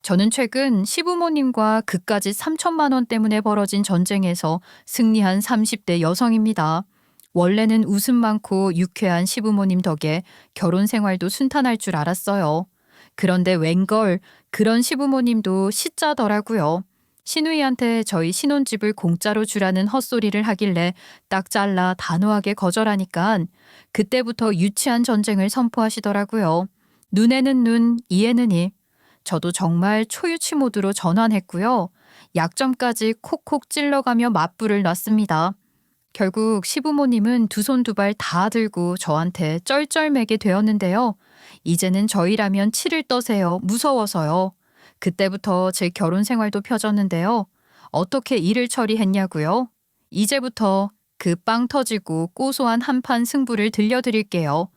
저는 최근 시부모님과 그까짓 3천만 원 때문에 벌어진 전쟁에서 승리한 30대 여성입니다. 원래는 웃음 많고 유쾌한 시부모님 덕에 결혼 생활도 순탄할 줄 알았어요. 그런데 웬걸 그런 시부모님도 시짜더라고요. 시누이한테 저희 신혼집을 공짜로 주라는 헛소리를 하길래 딱 잘라 단호하게 거절하니까 그때부터 유치한 전쟁을 선포하시더라고요. 눈에는 눈, 이에는 이. 저도 정말 초유치 모드로 전환했고요. 약점까지 콕콕 찔러가며 맞불을 놨습니다. 결국 시부모님은 두 손 두 발 다 들고 저한테 쩔쩔매게 되었는데요. 이제는 저희라면 치를 떠세요. 무서워서요. 그때부터 제 결혼 생활도 펴졌는데요. 어떻게 일을 처리했냐고요? 이제부터 그 빵 터지고 고소한 한판 승부를 들려드릴게요.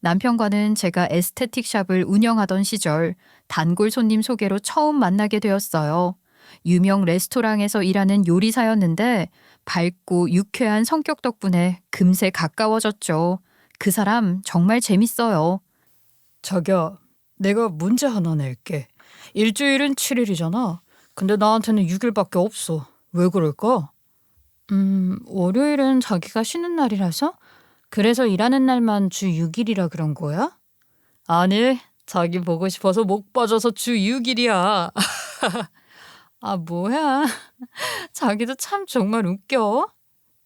남편과는 제가 에스테틱 샵을 운영하던 시절 단골 손님 소개로 처음 만나게 되었어요. 유명 레스토랑에서 일하는 요리사였는데 밝고 유쾌한 성격 덕분에 금세 가까워졌죠. 그 사람 정말 재밌어요. 자기야, 내가 문제 하나 낼게. 일주일은 7일이잖아. 근데 나한테는 6일밖에 없어. 왜 그럴까? 월요일은 자기가 쉬는 날이라서? 그래서 일하는 날만 주 6일이라 그런 거야? 아니, 자기 보고 싶어서 목 빠져서 주 6일이야. 아, 뭐야. 자기도 참 정말 웃겨.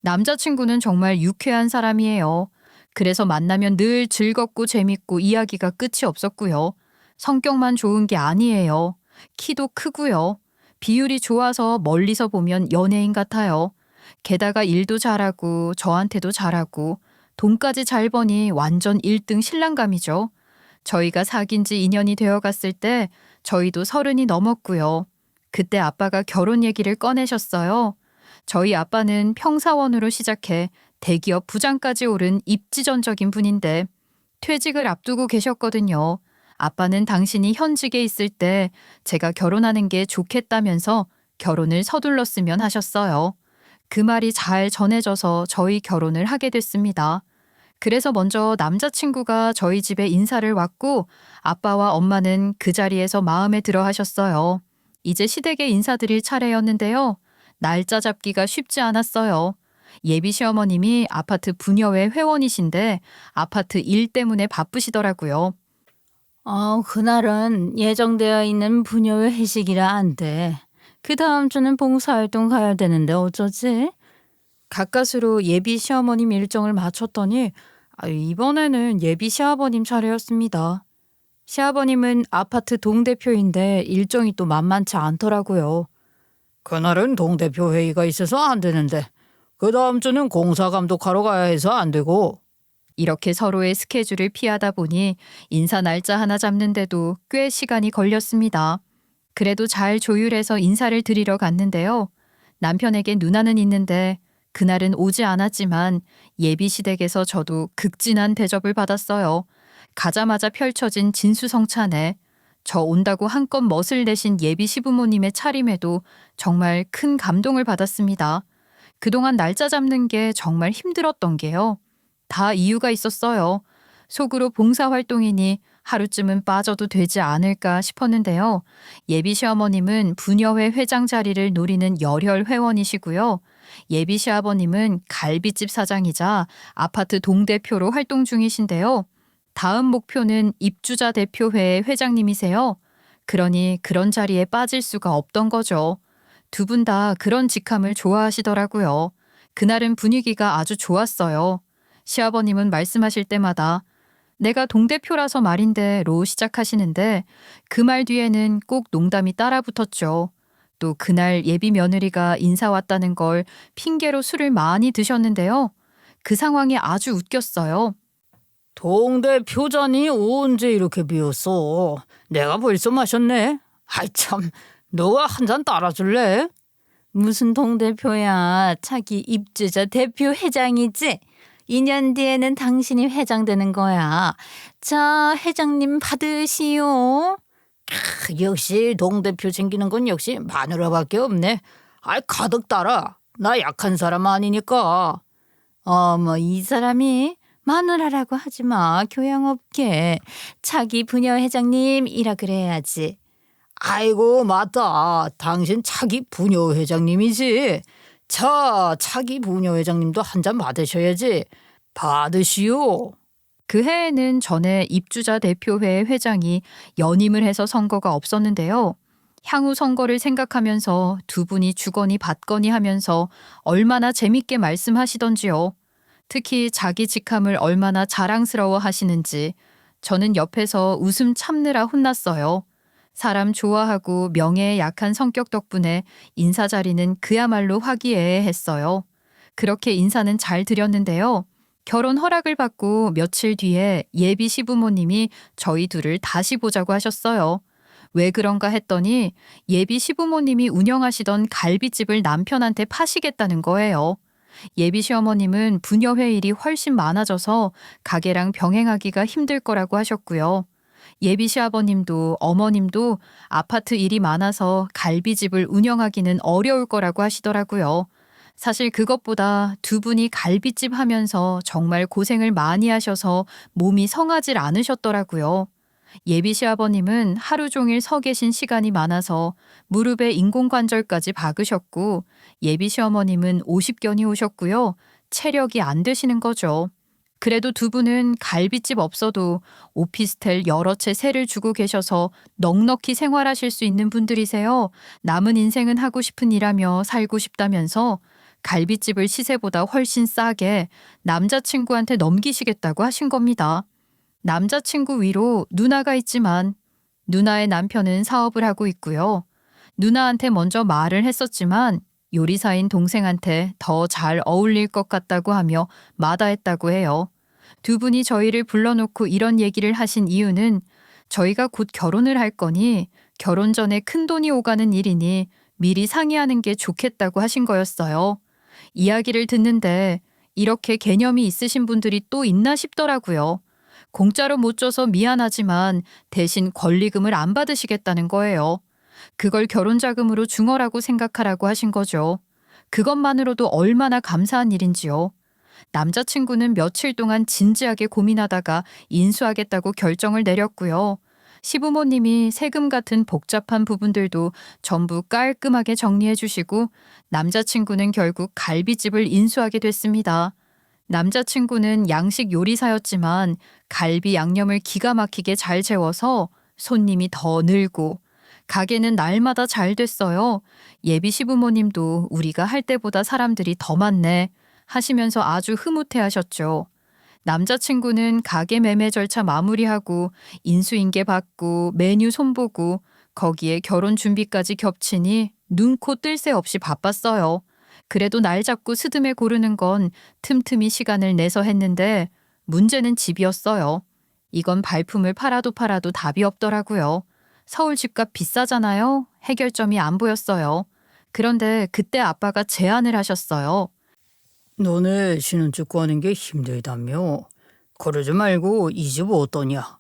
남자친구는 정말 유쾌한 사람이에요. 그래서 만나면 늘 즐겁고 재밌고 이야기가 끝이 없었고요. 성격만 좋은 게 아니에요. 키도 크고요. 비율이 좋아서 멀리서 보면 연예인 같아요. 게다가 일도 잘하고 저한테도 잘하고 돈까지 잘 버니 완전 1등 신랑감이죠. 저희가 사귄 지 2년이 되어 갔을 때 저희도 30이 넘었고요. 그때 아빠가 결혼 얘기를 꺼내셨어요. 저희 아빠는 평사원으로 시작해 대기업 부장까지 오른 입지전적인 분인데 퇴직을 앞두고 계셨거든요. 아빠는 당신이 현직에 있을 때 제가 결혼하는 게 좋겠다면서 결혼을 서둘렀으면 하셨어요. 그 말이 잘 전해져서 저희 결혼을 하게 됐습니다. 그래서 먼저 남자친구가 저희 집에 인사를 왔고 아빠와 엄마는 그 자리에서 마음에 들어 하셨어요. 이제 시댁에 인사드릴 차례였는데요. 날짜 잡기가 쉽지 않았어요. 예비 시어머님이 아파트 부녀회 회원이신데 아파트 일 때문에 바쁘시더라고요. 그날은 예정되어 있는 부녀회 회식이라 안 돼. 그 다음 주는 봉사활동 가야 되는데 어쩌지? 가까스로 예비 시어머님 일정을 맞췄더니 이번에는 예비 시아버님 차례였습니다. 시아버님은 아파트 동대표인데 일정이 또 만만치 않더라고요. 그날은 동대표 회의가 있어서 안 되는데 그 다음 주는 공사 감독하러 가야 해서 안 되고. 이렇게 서로의 스케줄을 피하다 보니 인사 날짜 하나 잡는데도 꽤 시간이 걸렸습니다. 그래도 잘 조율해서 인사를 드리러 갔는데요. 남편에게 누나는 있는데 그날은 오지 않았지만 예비 시댁에서 저도 극진한 대접을 받았어요. 가자마자 펼쳐진 진수성찬에 저 온다고 한껏 멋을 내신 예비 시부모님의 차림에도 정말 큰 감동을 받았습니다. 그동안 날짜 잡는 게 정말 힘들었던 게요. 다 이유가 있었어요. 속으로 봉사활동이니 하루쯤은 빠져도 되지 않을까 싶었는데요. 예비 시어머님은 부녀회 회장 자리를 노리는 열혈 회원이시고요. 예비 시아버님은 갈비집 사장이자 아파트 동대표로 활동 중이신데요. 다음 목표는 입주자 대표회 회장님이세요. 그러니 그런 자리에 빠질 수가 없던 거죠. 두 분 다 그런 직함을 좋아하시더라고요. 그날은 분위기가 아주 좋았어요. 시아버님은 말씀하실 때마다 내가 동대표라서 말인데로 시작하시는데 그 말 뒤에는 꼭 농담이 따라 붙었죠. 또 그날 예비 며느리가 인사 왔다는 걸 핑계로 술을 많이 드셨는데요. 그 상황이 아주 웃겼어요. 동대표자니 언제 이렇게 비었어? 내가 벌써 마셨네. 아이 참, 너가 한 잔 따라줄래? 무슨 동대표야. 차기 입주자 대표 회장이지. 2년 뒤에는 당신이 회장 되는 거야. 자, 회장님 받으시오. 역시 동대표 챙기는 건 역시 마누라밖에 없네. 아이 가득 따라. 나 약한 사람 아니니까. 어머, 이 사람이 마누라라고 하지 마. 교양 없게. 차기 부녀 회장님이라 그래야지. 아이고 맞다. 당신 차기 부녀회장님이지. 자, 차기 부녀회장님도 한 잔 받으셔야지. 받으시오. 그 해에는 전에 입주자 대표회 회장이 연임을 해서 선거가 없었는데요. 향후 선거를 생각하면서 두 분이 주거니 받거니 하면서 얼마나 재밌게 말씀하시던지요. 특히 자기 직함을 얼마나 자랑스러워 하시는지 저는 옆에서 웃음 참느라 혼났어요. 사람 좋아하고 명예에 약한 성격 덕분에 인사 자리는 그야말로 화기애애했어요. 그렇게 인사는 잘 드렸는데요. 결혼 허락을 받고 며칠 뒤에 예비 시부모님이 저희 둘을 다시 보자고 하셨어요. 왜 그런가 했더니 예비 시부모님이 운영하시던 갈비집을 남편한테 파시겠다는 거예요. 예비 시어머님은 부녀회 일이 훨씬 많아져서 가게랑 병행하기가 힘들 거라고 하셨고요. 예비 시아버님도 어머님도 아파트 일이 많아서 갈비집을 운영하기는 어려울 거라고 하시더라고요. 사실 그것보다 두 분이 갈비집 하면서 정말 고생을 많이 하셔서 몸이 성하질 않으셨더라고요. 예비 시아버님은 하루 종일 서 계신 시간이 많아서 무릎에 인공관절까지 박으셨고 예비 시어머님은 50견이 오셨고요. 체력이 안 되시는 거죠. 그래도 두 분은 갈비집 없어도 오피스텔 여러 채 세를 주고 계셔서 넉넉히 생활하실 수 있는 분들이세요. 남은 인생은 하고 싶은 일하며 살고 싶다면서 갈비집을 시세보다 훨씬 싸게 남자친구한테 넘기시겠다고 하신 겁니다. 남자친구 위로 누나가 있지만 누나의 남편은 사업을 하고 있고요. 누나한테 먼저 말을 했었지만 요리사인 동생한테 더 잘 어울릴 것 같다고 하며 마다했다고 해요. 두 분이 저희를 불러놓고 이런 얘기를 하신 이유는 저희가 곧 결혼을 할 거니 결혼 전에 큰돈이 오가는 일이니 미리 상의하는 게 좋겠다고 하신 거였어요. 이야기를 듣는데 이렇게 개념이 있으신 분들이 또 있나 싶더라고요. 공짜로 못 줘서 미안하지만 대신 권리금을 안 받으시겠다는 거예요. 그걸 결혼자금으로 중어라고 생각하라고 하신 거죠. 그것만으로도 얼마나 감사한 일인지요. 남자친구는 며칠 동안 진지하게 고민하다가 인수하겠다고 결정을 내렸고요. 시부모님이 세금 같은 복잡한 부분들도 전부 깔끔하게 정리해 주시고 남자친구는 결국 갈비집을 인수하게 됐습니다. 남자친구는 양식 요리사였지만 갈비 양념을 기가 막히게 잘 재워서 손님이 더 늘고 가게는 날마다 잘 됐어요. 예비 시부모님도 우리가 할 때보다 사람들이 더 많네 하시면서 아주 흐뭇해 하셨죠. 남자친구는 가게 매매 절차 마무리하고 인수인계 받고 메뉴 손보고 거기에 결혼 준비까지 겹치니 눈코 뜰 새 없이 바빴어요. 그래도 날 잡고 스드메 고르는 건 틈틈이 시간을 내서 했는데 문제는 집이었어요. 이건 발품을 팔아도 답이 없더라고요. 서울 집값 비싸잖아요. 해결점이 안 보였어요. 그런데 그때 아빠가 제안을 하셨어요. 너네 신혼집 구하는 게 힘들다며. 그러지 말고 이 집 어떠냐.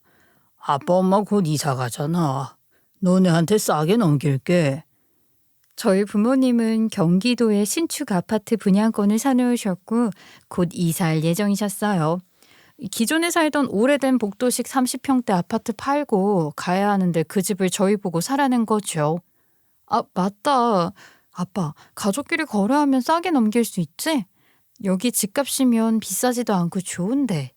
아빠 엄마 곧 이사 가잖아. 너네한테 싸게 넘길게. 저희 부모님은 경기도에 신축 아파트 분양권을 사놓으셨고 곧 이사할 예정이셨어요. 기존에 살던 오래된 복도식 30평대 아파트 팔고 가야 하는데 그 집을 저희 보고 사라는 거죠. 아, 맞다. 아빠, 가족끼리 거래하면 싸게 넘길 수 있지? 여기 집값이면 비싸지도 않고 좋은데.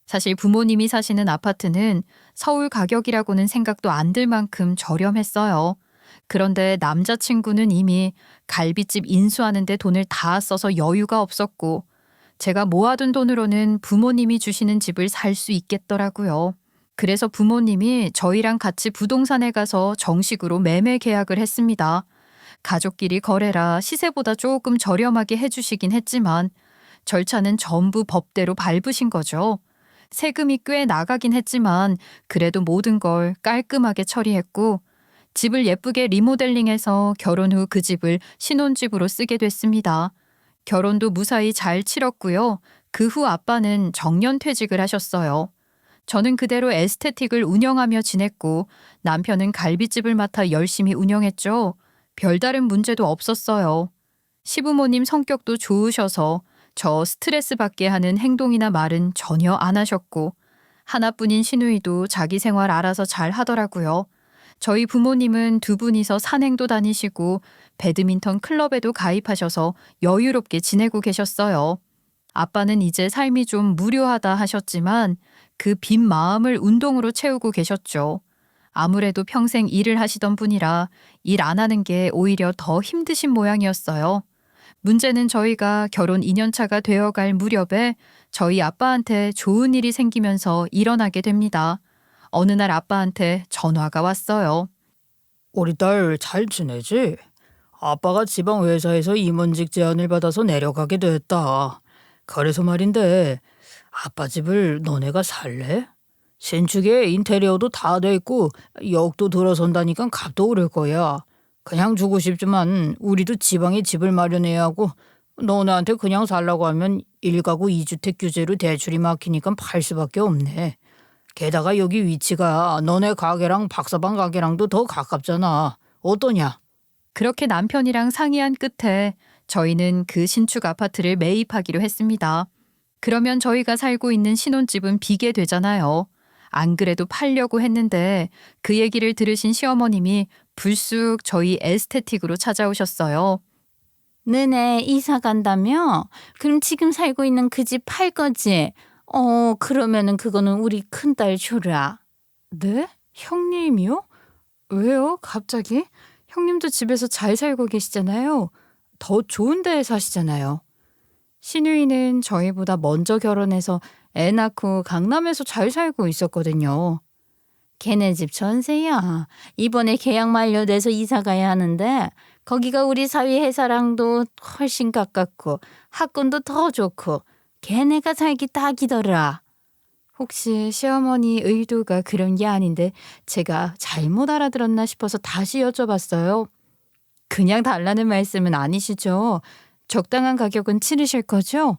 사실 부모님이 사시는 아파트는 서울 가격이라고는 생각도 안 들 만큼 저렴했어요. 그런데 남자친구는 이미 갈비집 인수하는데 돈을 다 써서 여유가 없었고 제가 모아둔 돈으로는 부모님이 주시는 집을 살 수 있겠더라고요. 그래서 부모님이 저희랑 같이 부동산에 가서 정식으로 매매 계약을 했습니다. 가족끼리 거래라 시세보다 조금 저렴하게 해주시긴 했지만 절차는 전부 법대로 밟으신 거죠. 세금이 꽤 나가긴 했지만 그래도 모든 걸 깔끔하게 처리했고 집을 예쁘게 리모델링해서 결혼 후 그 집을 신혼집으로 쓰게 됐습니다. 결혼도 무사히 잘 치렀고요. 그 후 아빠는 정년퇴직을 하셨어요. 저는 그대로 에스테틱을 운영하며 지냈고 남편은 갈비집을 맡아 열심히 운영했죠. 별다른 문제도 없었어요. 시부모님 성격도 좋으셔서 저 스트레스 받게 하는 행동이나 말은 전혀 안 하셨고 하나뿐인 시누이도 자기 생활 알아서 잘 하더라고요. 저희 부모님은 두 분이서 산행도 다니시고 배드민턴 클럽에도 가입하셔서 여유롭게 지내고 계셨어요. 아빠는 이제 삶이 좀 무료하다 하셨지만 그 빈 마음을 운동으로 채우고 계셨죠. 아무래도 평생 일을 하시던 분이라 일 안 하는 게 오히려 더 힘드신 모양이었어요. 문제는 저희가 결혼 2년 차가 되어갈 무렵에 저희 아빠한테 좋은 일이 생기면서 일어나게 됩니다. 어느 날 아빠한테 전화가 왔어요. 우리 딸 잘 지내지? 아빠가 지방 회사에서 임원직 제안을 받아서 내려가게 됐다. 그래서 말인데 아빠 집을 너네가 살래? 신축에 인테리어도 다 돼 있고 역도 들어선다니까 값도 오를 거야. 그냥 주고 싶지만 우리도 지방에 집을 마련해야 하고 너네한테 그냥 살라고 하면 1가구 2주택 규제로 대출이 막히니까 팔 수밖에 없네. 게다가 여기 위치가 너네 가게랑 박사방 가게랑도 더 가깝잖아. 어떠냐? 그렇게 남편이랑 상의한 끝에 저희는 그 신축 아파트를 매입하기로 했습니다. 그러면 저희가 살고 있는 신혼집은 비게 되잖아요. 안 그래도 팔려고 했는데 그 얘기를 들으신 시어머님이 불쑥 저희 에스테틱으로 찾아오셨어요. 너네 이사 간다며? 그럼 지금 살고 있는 그 집 팔 거지? 그러면은 그거는 우리 큰딸 줘라. 네? 형님이요? 왜요? 갑자기? 형님도 집에서 잘 살고 계시잖아요. 더 좋은 데에 사시잖아요. 신우이는 저희보다 먼저 결혼해서 애 낳고 강남에서 잘 살고 있었거든요. 걔네 집 전세야. 이번에 계약 만료돼서 이사 가야 하는데 거기가 우리 사위 회사랑도 훨씬 가깝고 학군도 더 좋고 걔네가 살기 딱이더라. 혹시 시어머니 의도가 그런 게 아닌데 제가 잘못 알아들었나 싶어서 다시 여쭤봤어요. 그냥 달라는 말씀은 아니시죠? 적당한 가격은 치르실 거죠?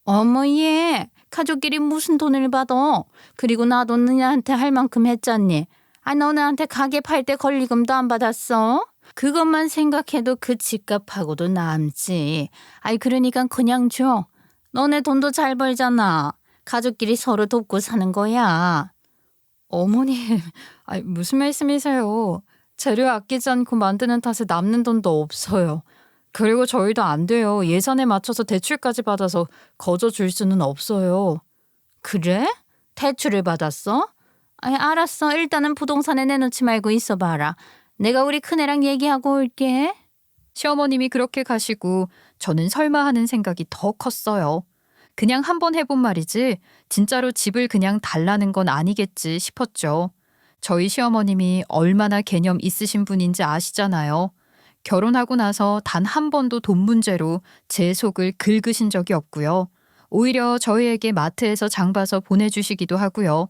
어머 얘 가족끼리 무슨 돈을 받아. 그리고 나도 너네한테 할 만큼 했잖니. 너네한테 가게 팔 때 권리금도 안 받았어? 그것만 생각해도 그 집값하고도 남지. 그러니까 그냥 줘. 너네 돈도 잘 벌잖아. 가족끼리 서로 돕고 사는 거야. 어머님, 무슨 말씀이세요? 재료 아끼지 않고 만드는 탓에 남는 돈도 없어요. 그리고 저희도 안 돼요. 예산에 맞춰서 대출까지 받아서 거저 줄 수는 없어요. 그래? 대출을 받았어? 알았어. 일단은 부동산에 내놓지 말고 있어봐라. 내가 우리 큰애랑 얘기하고 올게. 시어머님이 그렇게 가시고 저는 설마 하는 생각이 더 컸어요. 그냥 한번 해본 말이지 진짜로 집을 그냥 달라는 건 아니겠지 싶었죠. 저희 시어머님이 얼마나 개념 있으신 분인지 아시잖아요. 결혼하고 나서 단 한 번도 돈 문제로 제 속을 긁으신 적이 없고요. 오히려 저희에게 마트에서 장 봐서 보내주시기도 하고요.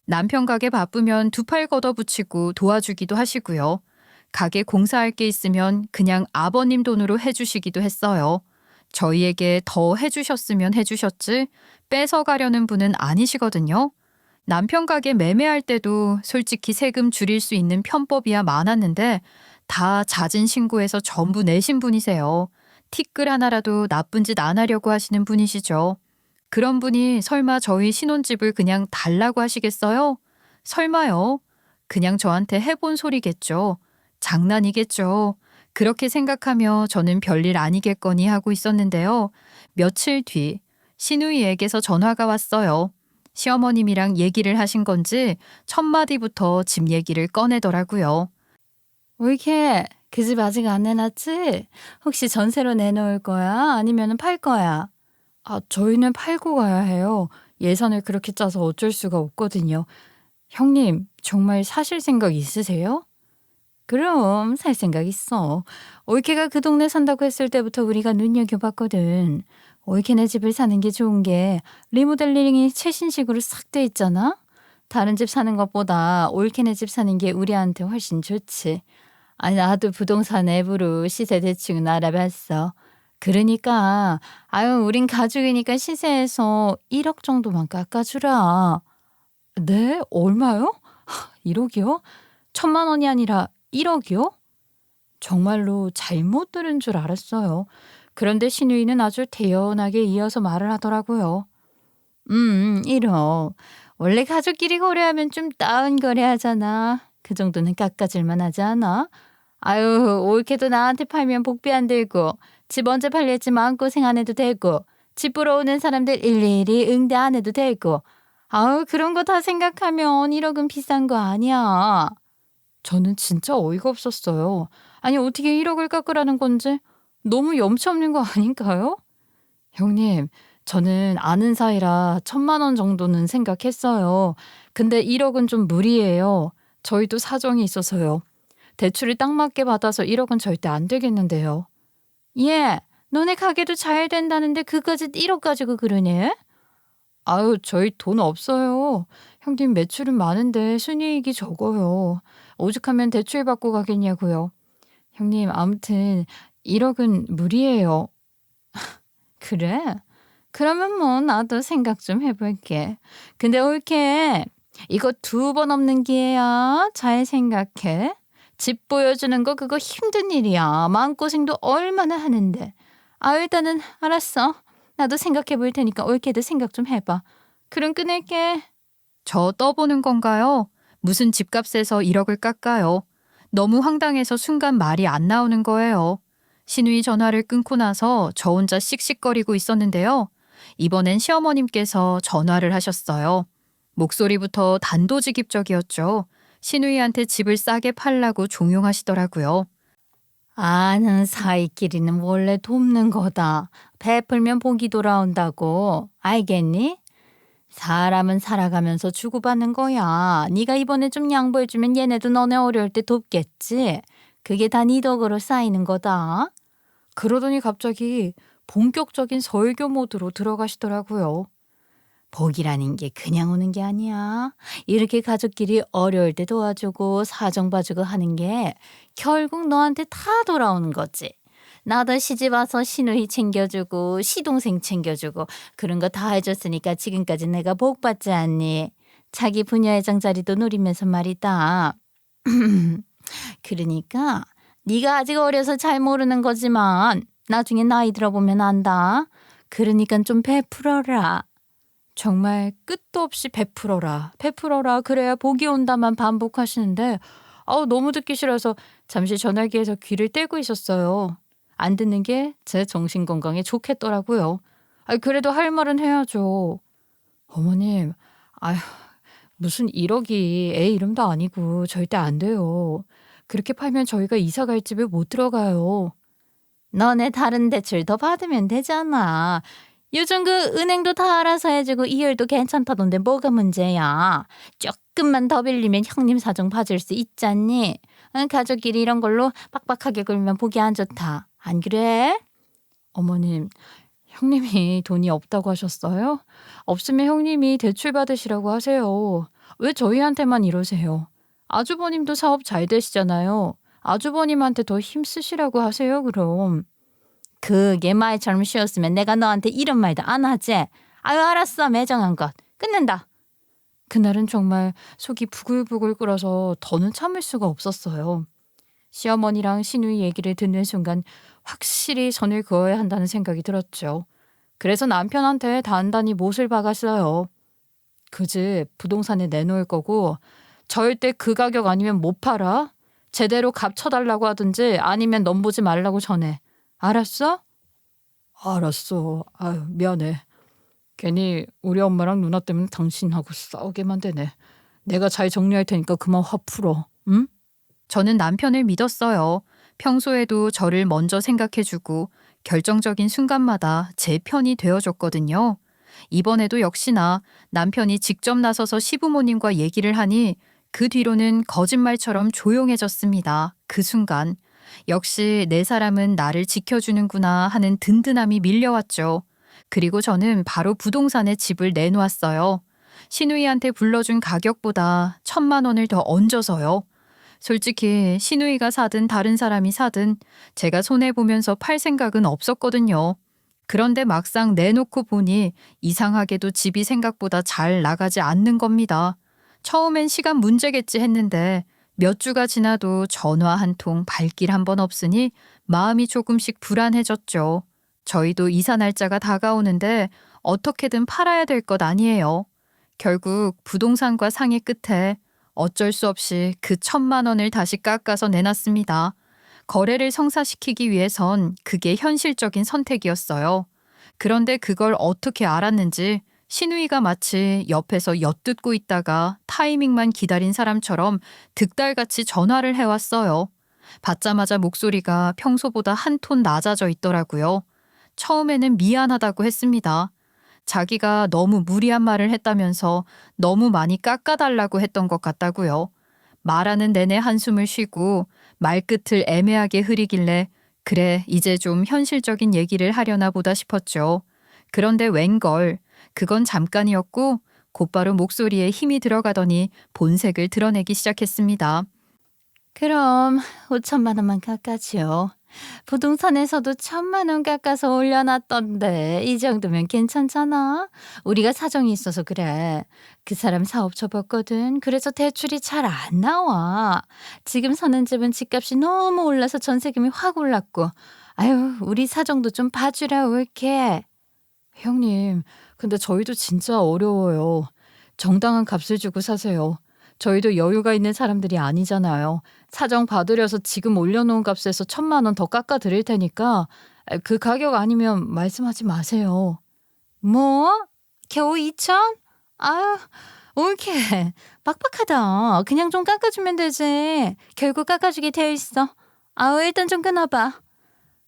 남편 가게 바쁘면 두 팔 걷어붙이고 도와주기도 하시고요. 가게 공사할 게 있으면 그냥 아버님 돈으로 해주시기도 했어요. 저희에게 더 해주셨으면 해주셨지 뺏어가려는 분은 아니시거든요. 남편 가게 매매할 때도 솔직히 세금 줄일 수 있는 편법이야 많았는데 다 잦은 신고해서 전부 내신 분이세요. 티끌 하나라도 나쁜 짓 안 하려고 하시는 분이시죠. 그런 분이 설마 저희 신혼집을 그냥 달라고 하시겠어요? 설마요. 그냥 저한테 해본 소리겠죠. 장난이겠죠. 그렇게 생각하며 저는 별일 아니겠거니 하고 있었는데요. 며칠 뒤 시누이에게서 전화가 왔어요. 시어머님이랑 얘기를 하신 건지 첫 마디부터 집 얘기를 꺼내더라고요. 올케, 그 집 아직 안 내놨지? 혹시 전세로 내놓을 거야? 아니면 팔 거야? 저희는 팔고 가야 해요. 예산을 그렇게 짜서 어쩔 수가 없거든요. 형님, 정말 사실 생각 있으세요? 그럼 살 생각 있어. 올케가 그 동네 산다고 했을 때부터 우리가 눈여겨봤거든. 올케네 집을 사는 게 좋은 게 리모델링이 최신식으로 싹 돼 있잖아? 다른 집 사는 것보다 올케네 집 사는 게 우리한테 훨씬 좋지. 나도 부동산 앱으로 시세 대충 알아봤어. 그러니까 우린 가족이니까 시세에서 1억 정도만 깎아주라. 네? 얼마요? 1억이요? 1,000만 원이 아니라 1억이요? 정말로 잘못 들은 줄 알았어요. 그런데 신우이는 아주 태연하게 이어서 말을 하더라고요. 1억. 원래 가족끼리 거래하면 좀 다운 거래하잖아. 그 정도는 깎아줄만 하지 않아? 아유, 올케도 나한테 팔면 복비 안 들고 집 언제 팔릴지 마음고생 안 해도 되고 집 보러 오는 사람들 일일이 응대 안 해도 되고 아우 그런 거 다 생각하면 1억은 비싼 거 아니야. 저는 진짜 어이가 없었어요. 아니 어떻게 1억을 깎으라는 건지 너무 염치 없는 거 아닌가요? 형님, 저는 아는 사이라 1,000만 원 정도는 생각했어요. 근데 1억은 좀 무리예요. 저희도 사정이 있어서요. 대출을 딱 맞게 받아서 1억은 절대 안 되겠는데요. 예, 너네 가게도 잘 된다는데 그까지 1억 가지고 그러네? 아유, 저희 돈 없어요. 형님 매출은 많은데 순이익이 적어요. 오죽하면 대출 받고 가겠냐고요. 형님, 아무튼 1억은 무리예요. 그래? 그러면 뭐 나도 생각 좀 해볼게. 근데 올케, 이거 2번 없는 기회야. 잘 생각해. 집 보여주는 거 그거 힘든 일이야. 마음고생도 얼마나 하는데. 아 일단은 알았어. 나도 생각해 볼 테니까 올케도 생각 좀 해봐. 그럼 끊을게. 저 떠보는 건가요? 무슨 집값에서 1억을 깎아요. 너무 황당해서 순간 말이 안 나오는 거예요. 신우이 전화를 끊고 나서 저 혼자 씩씩거리고 있었는데요. 이번엔 시어머님께서 전화를 하셨어요. 목소리부터 단도직입적이었죠. 신우이한테 집을 싸게 팔라고 종용하시더라고요. 아는 사이끼리는 원래 돕는 거다. 베풀면 복이 돌아온다고. 알겠니? 사람은 살아가면서 주고받는 거야. 네가 이번에 좀 양보해주면 얘네도 너네 어려울 때 돕겠지. 그게 다 네 덕으로 쌓이는 거다. 그러더니 갑자기 본격적인 설교 모드로 들어가시더라고요. 복이라는 게 그냥 오는 게 아니야. 이렇게 가족끼리 어려울 때 도와주고 사정 봐주고 하는 게 결국 너한테 다 돌아오는 거지. 나도 시집 와서 시누이 챙겨주고 시동생 챙겨주고 그런 거 다 해줬으니까 지금까지 내가 복 받지 않니. 자기 부녀회장 자리도 노리면서 말이다. 그러니까 네가 아직 어려서 잘 모르는 거지만 나중에 나이 들어보면 안다. 그러니까 좀 베풀어라. 정말 끝도 없이 베풀어라. 베풀어라. 그래야 복이 온다만 반복하시는데 너무 듣기 싫어서 잠시 전화기에서 귀를 떼고 있었어요. 안 듣는 게 제 정신건강에 좋겠더라고요. 그래도 할 말은 해야죠. 어머님, 아휴, 무슨 1억이 애 이름도 아니고 절대 안 돼요. 그렇게 팔면 저희가 이사 갈 집에 못 들어가요. 너네 다른 대출 더 받으면 되잖아. 요즘 그 은행도 다 알아서 해주고 이율도 괜찮다던데 뭐가 문제야. 조금만 더 빌리면 형님 사정 봐줄 수 있잖니. 가족끼리 이런 걸로 빡빡하게 굴면 보기 안 좋다. 안 그래? 어머님, 형님이 돈이 없다고 하셨어요? 없으면 형님이 대출 받으시라고 하세요. 왜 저희한테만 이러세요? 아주버님도 사업 잘 되시잖아요. 아주버님한테 더 힘쓰시라고 하세요, 그럼. 그게 말처럼 쉬웠으면 내가 너한테 이런 말도 안 하지. 아유 알았어 매정한 것. 끊는다. 그날은 정말 속이 부글부글 끓어서 더는 참을 수가 없었어요. 시어머니랑 시누이 얘기를 듣는 순간 확실히 선을 그어야 한다는 생각이 들었죠. 그래서 남편한테 단단히 못을 박았어요. 그 집 부동산에 내놓을 거고 절대 그 가격 아니면 못 팔아. 제대로 값 쳐달라고 하든지 아니면 넘보지 말라고 전해. 알았어? 알았어. 아유 미안해. 괜히 우리 엄마랑 누나 때문에 당신하고 싸우게 만드네. 내가 잘 정리할 테니까 그만 화 풀어. 응? 저는 남편을 믿었어요. 평소에도 저를 먼저 생각해주고 결정적인 순간마다 제 편이 되어줬거든요. 이번에도 역시나 남편이 직접 나서서 시부모님과 얘기를 하니 그 뒤로는 거짓말처럼 조용해졌습니다. 그 순간 역시 내 사람은 나를 지켜주는구나 하는 든든함이 밀려왔죠. 그리고 저는 바로 부동산에 집을 내놓았어요. 시누이한테 불러준 가격보다 1,000만 원을 더 얹어서요. 솔직히 시누이가 사든 다른 사람이 사든 제가 손해보면서 팔 생각은 없었거든요. 그런데 막상 내놓고 보니 이상하게도 집이 생각보다 잘 나가지 않는 겁니다. 처음엔 시간 문제겠지 했는데 몇 주가 지나도 전화 한 통 발길 한 번 없으니 마음이 조금씩 불안해졌죠. 저희도 이사 날짜가 다가오는데 어떻게든 팔아야 될 것 아니에요. 결국 부동산과 상의 끝에 어쩔 수 없이 그 1,000만 원을 다시 깎아서 내놨습니다. 거래를 성사시키기 위해선 그게 현실적인 선택이었어요. 그런데 그걸 어떻게 알았는지 신우이가 마치 옆에서 엿듣고 있다가 타이밍만 기다린 사람처럼 득달같이 전화를 해왔어요. 받자마자 목소리가 평소보다 한 톤 낮아져 있더라고요. 처음에는 미안하다고 했습니다. 자기가 너무 무리한 말을 했다면서 너무 많이 깎아달라고 했던 것 같다고요. 말하는 내내 한숨을 쉬고 말끝을 애매하게 흐리길래 그래 이제 좀 현실적인 얘기를 하려나 보다 싶었죠. 그런데 웬걸 그건 잠깐이었고 곧바로 목소리에 힘이 들어가더니 본색을 드러내기 시작했습니다. 그럼 5천만 원만 깎아줘. 부동산에서도 1,000만 원 깎아서 올려놨던데 이 정도면 괜찮잖아. 우리가 사정이 있어서 그래. 그 사람 사업 접었거든. 그래서 대출이 잘 안 나와. 지금 사는 집은 집값이 너무 올라서 전세금이 확 올랐고. 아유, 우리 사정도 좀 봐주라 올게. 형님, 근데 저희도 진짜 어려워요. 정당한 값을 주고 사세요. 저희도 여유가 있는 사람들이 아니잖아요. 사정 봐드려서 지금 올려놓은 값에서 1,000만 원 더 깎아 드릴 테니까 그 가격 아니면 말씀하지 마세요. 뭐? 겨우 2천? 아유, 옳게. 빡빡하다. 그냥 좀 깎아주면 되지. 결국 깎아주게 되어 있어. 아우, 일단 좀 끊어봐.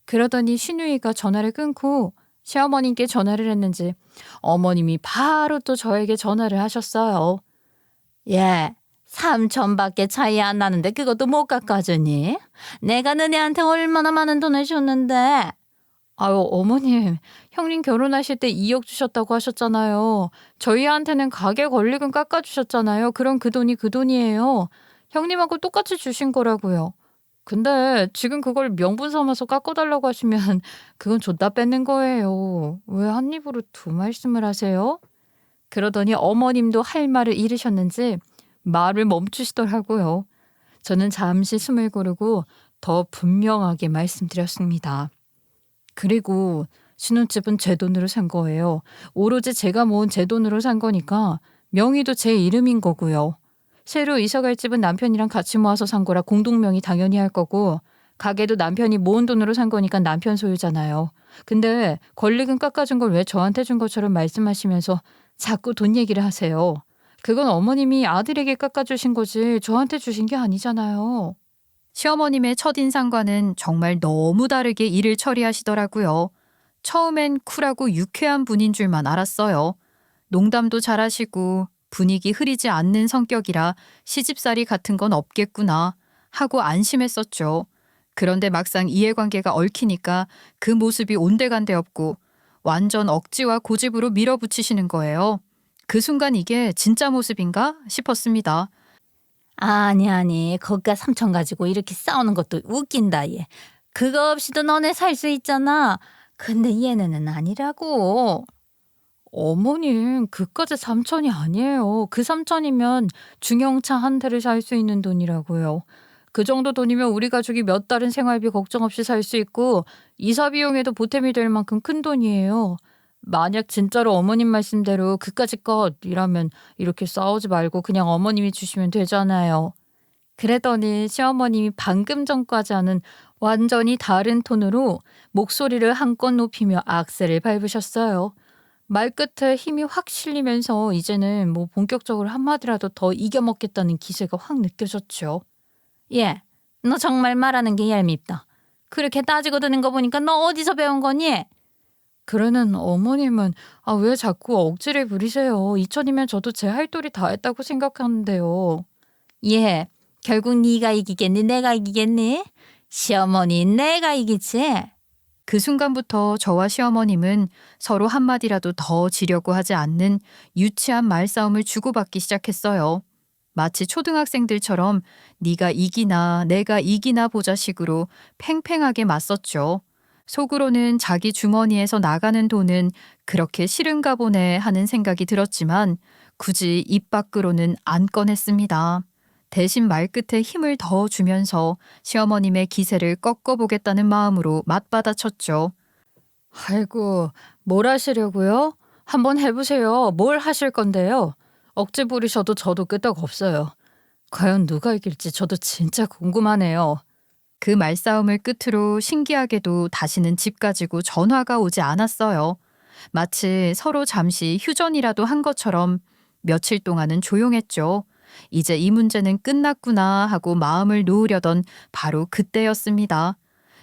그러더니 신우이가 전화를 끊고 시어머님께 전화를 했는지 어머님이 바로 또 저에게 전화를 하셨어요. 예, 3천밖에 차이 안 나는데 그것도 못 깎아주니? 내가 너네한테 얼마나 많은 돈을 줬는데? 아유, 어머님, 형님 결혼하실 때 2억 주셨다고 하셨잖아요. 저희한테는 가게 권리금 깎아주셨잖아요. 그럼 그 돈이 그 돈이에요. 형님하고 똑같이 주신 거라고요. 근데 지금 그걸 명분 삼아서 깎아달라고 하시면 그건 줬다 뺏는 거예요. 왜 한 입으로 두 말씀을 하세요? 그러더니 어머님도 할 말을 잃으셨는지 말을 멈추시더라고요. 저는 잠시 숨을 고르고 더 분명하게 말씀드렸습니다. 그리고 신혼집은 제 돈으로 산 거예요. 오로지 제가 모은 제 돈으로 산 거니까 명의도 제 이름인 거고요. 새로 이사갈 집은 남편이랑 같이 모아서 산 거라 공동명의 당연히 할 거고 가게도 남편이 모은 돈으로 산 거니까 남편 소유잖아요. 근데 권리금 깎아준 걸 왜 저한테 준 것처럼 말씀하시면서 자꾸 돈 얘기를 하세요. 그건 어머님이 아들에게 깎아주신 거지 저한테 주신 게 아니잖아요. 시어머님의 첫인상과는 정말 너무 다르게 일을 처리하시더라고요. 처음엔 쿨하고 유쾌한 분인 줄만 알았어요. 농담도 잘하시고 분위기 흐리지 않는 성격이라 시집살이 같은 건 없겠구나 하고 안심했었죠. 그런데 막상 이해관계가 얽히니까 그 모습이 온데간데 없고 완전 억지와 고집으로 밀어붙이시는 거예요. 그 순간 이게 진짜 모습인가 싶었습니다. 아니 거기가 3천 가지고 이렇게 싸우는 것도 웃긴다 얘. 그거 없이도 너네 살 수 있잖아. 근데 얘네는 아니라고. 어머님 그까지 3천이 아니에요. 그 3천이면 중형차 한 대를 살 수 있는 돈이라고요. 그 정도 돈이면 우리 가족이 몇 달은 생활비 걱정 없이 살 수 있고 이사 비용에도 보탬이 될 만큼 큰 돈이에요. 만약 진짜로 어머님 말씀대로 그까짓 것이라면 이렇게 싸우지 말고 그냥 어머님이 주시면 되잖아요. 그랬더니 시어머님이 방금 전까지와는 완전히 다른 톤으로 목소리를 한껏 높이며 악셀을 밟으셨어요. 말끝에 힘이 확 실리면서 이제는 뭐 본격적으로 한마디라도 더 이겨먹겠다는 기세가 확 느껴졌죠. 예, 너 정말 말하는 게 얄밉다. 그렇게 따지고 드는 거 보니까 너 어디서 배운 거니? 그러는 어머님은 왜 자꾸 억지를 부리세요. 2천이면 저도 제 할 도리 다 했다고 생각하는데요. 예, 결국 네가 이기겠니? 내가 이기겠니? 시어머니 내가 이기지? 그 순간부터 저와 시어머님은 서로 한마디라도 더 지려고 하지 않는 유치한 말싸움을 주고받기 시작했어요. 마치 초등학생들처럼 네가 이기나 내가 이기나 보자 식으로 팽팽하게 맞섰죠. 속으로는 자기 주머니에서 나가는 돈은 그렇게 싫은가 보네 하는 생각이 들었지만 굳이 입 밖으로는 안 꺼냈습니다. 대신 말끝에 힘을 더 주면서 시어머님의 기세를 꺾어보겠다는 마음으로 맞받아쳤죠. 아이고, 뭘 하시려고요? 한번 해보세요. 뭘 하실 건데요? 억지 부리셔도 저도 끄떡 없어요. 과연 누가 이길지 저도 진짜 궁금하네요. 그 말싸움을 끝으로 신기하게도 다시는 집 가지고 전화가 오지 않았어요. 마치 서로 잠시 휴전이라도 한 것처럼 며칠 동안은 조용했죠. 이제 이 문제는 끝났구나 하고 마음을 놓으려던 바로 그때였습니다.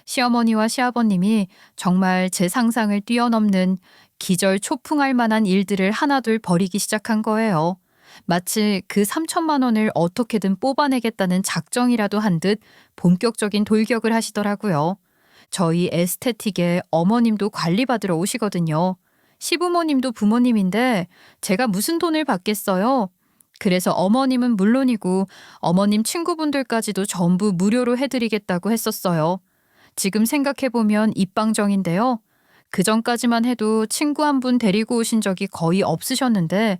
시어머니와 시아버님이 정말 제 상상을 뛰어넘는 기절 초풍할 만한 일들을 하나둘 벌이기 시작한 거예요. 마치 그 3천만 원을 어떻게든 뽑아내겠다는 작정이라도 한 듯 본격적인 돌격을 하시더라고요. 저희 에스테틱에 어머님도 관리받으러 오시거든요. 시부모님도 부모님인데 제가 무슨 돈을 받겠어요? 그래서 어머님은 물론이고 어머님 친구분들까지도 전부 무료로 해드리겠다고 했었어요. 지금 생각해보면 입방정인데요. 그전까지만 해도 친구 한 분 데리고 오신 적이 거의 없으셨는데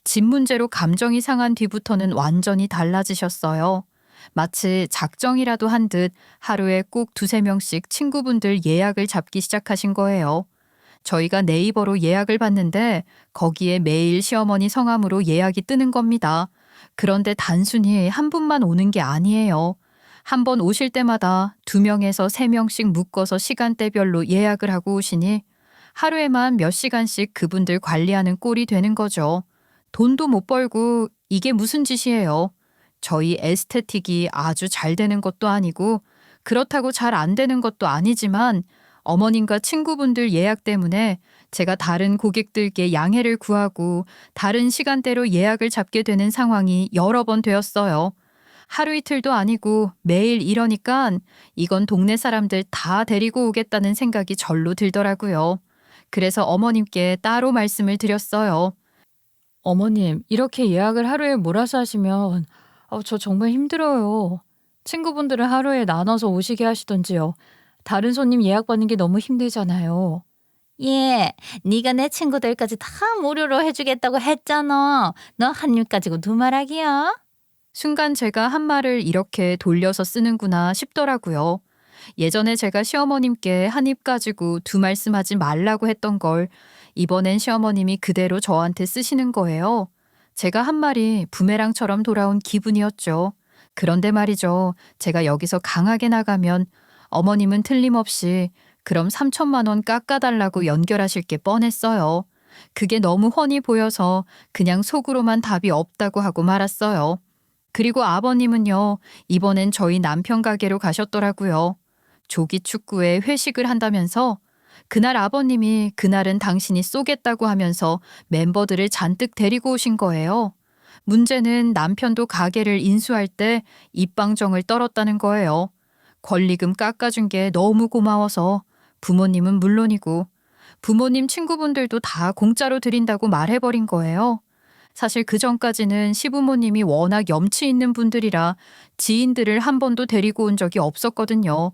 집 문제로 감정이 상한 뒤부터는 완전히 달라지셨어요. 마치 작정이라도 한 듯 하루에 꼭 2~3명씩 친구분들 예약을 잡기 시작하신 거예요. 저희가 네이버로 예약을 받는데 거기에 매일 시어머니 성함으로 예약이 뜨는 겁니다. 그런데 단순히 한 분만 오는 게 아니에요. 한 번 오실 때마다 2명에서 3명씩 묶어서 시간대별로 예약을 하고 오시니 하루에만 몇 시간씩 그분들 관리하는 꼴이 되는 거죠. 돈도 못 벌고 이게 무슨 짓이에요. 저희 에스테틱이 아주 잘 되는 것도 아니고 그렇다고 잘 안 되는 것도 아니지만 어머님과 친구분들 예약 때문에 제가 다른 고객들께 양해를 구하고 다른 시간대로 예약을 잡게 되는 상황이 여러 번 되었어요. 하루 이틀도 아니고 매일 이러니까 이건 동네 사람들 다 데리고 오겠다는 생각이 절로 들더라고요. 그래서 어머님께 따로 말씀을 드렸어요. 어머님, 이렇게 예약을 하루에 몰아서 하시면 저 정말 힘들어요. 친구분들은 하루에 나눠서 오시게 하시던지요. 다른 손님 예약 받는 게 너무 힘들잖아요. 예, 네가 내 친구들까지 다 무료로 해주겠다고 했잖아. 너 한 입 가지고 두 말하기야. 순간 제가 한 말을 이렇게 돌려서 쓰는구나 싶더라고요. 예전에 제가 시어머님께 한 입 가지고 두 말씀하지 말라고 했던 걸 이번엔 시어머님이 그대로 저한테 쓰시는 거예요. 제가 한 말이 부메랑처럼 돌아온 기분이었죠. 그런데 말이죠. 제가 여기서 강하게 나가면 어머님은 틀림없이 그럼 3천만 원 깎아달라고 연결하실 게 뻔했어요. 그게 너무 훤히 보여서 그냥 속으로만 답이 없다고 하고 말았어요. 그리고 아버님은요, 이번엔 저희 남편 가게로 가셨더라고요. 조기 축구에 회식을 한다면서 그날 아버님이 그날은 당신이 쏘겠다고 하면서 멤버들을 잔뜩 데리고 오신 거예요. 문제는 남편도 가게를 인수할 때 입방정을 떨었다는 거예요. 권리금 깎아준 게 너무 고마워서 부모님은 물론이고 부모님 친구분들도 다 공짜로 드린다고 말해버린 거예요. 사실 그 전까지는 시부모님이 워낙 염치 있는 분들이라 지인들을 한 번도 데리고 온 적이 없었거든요.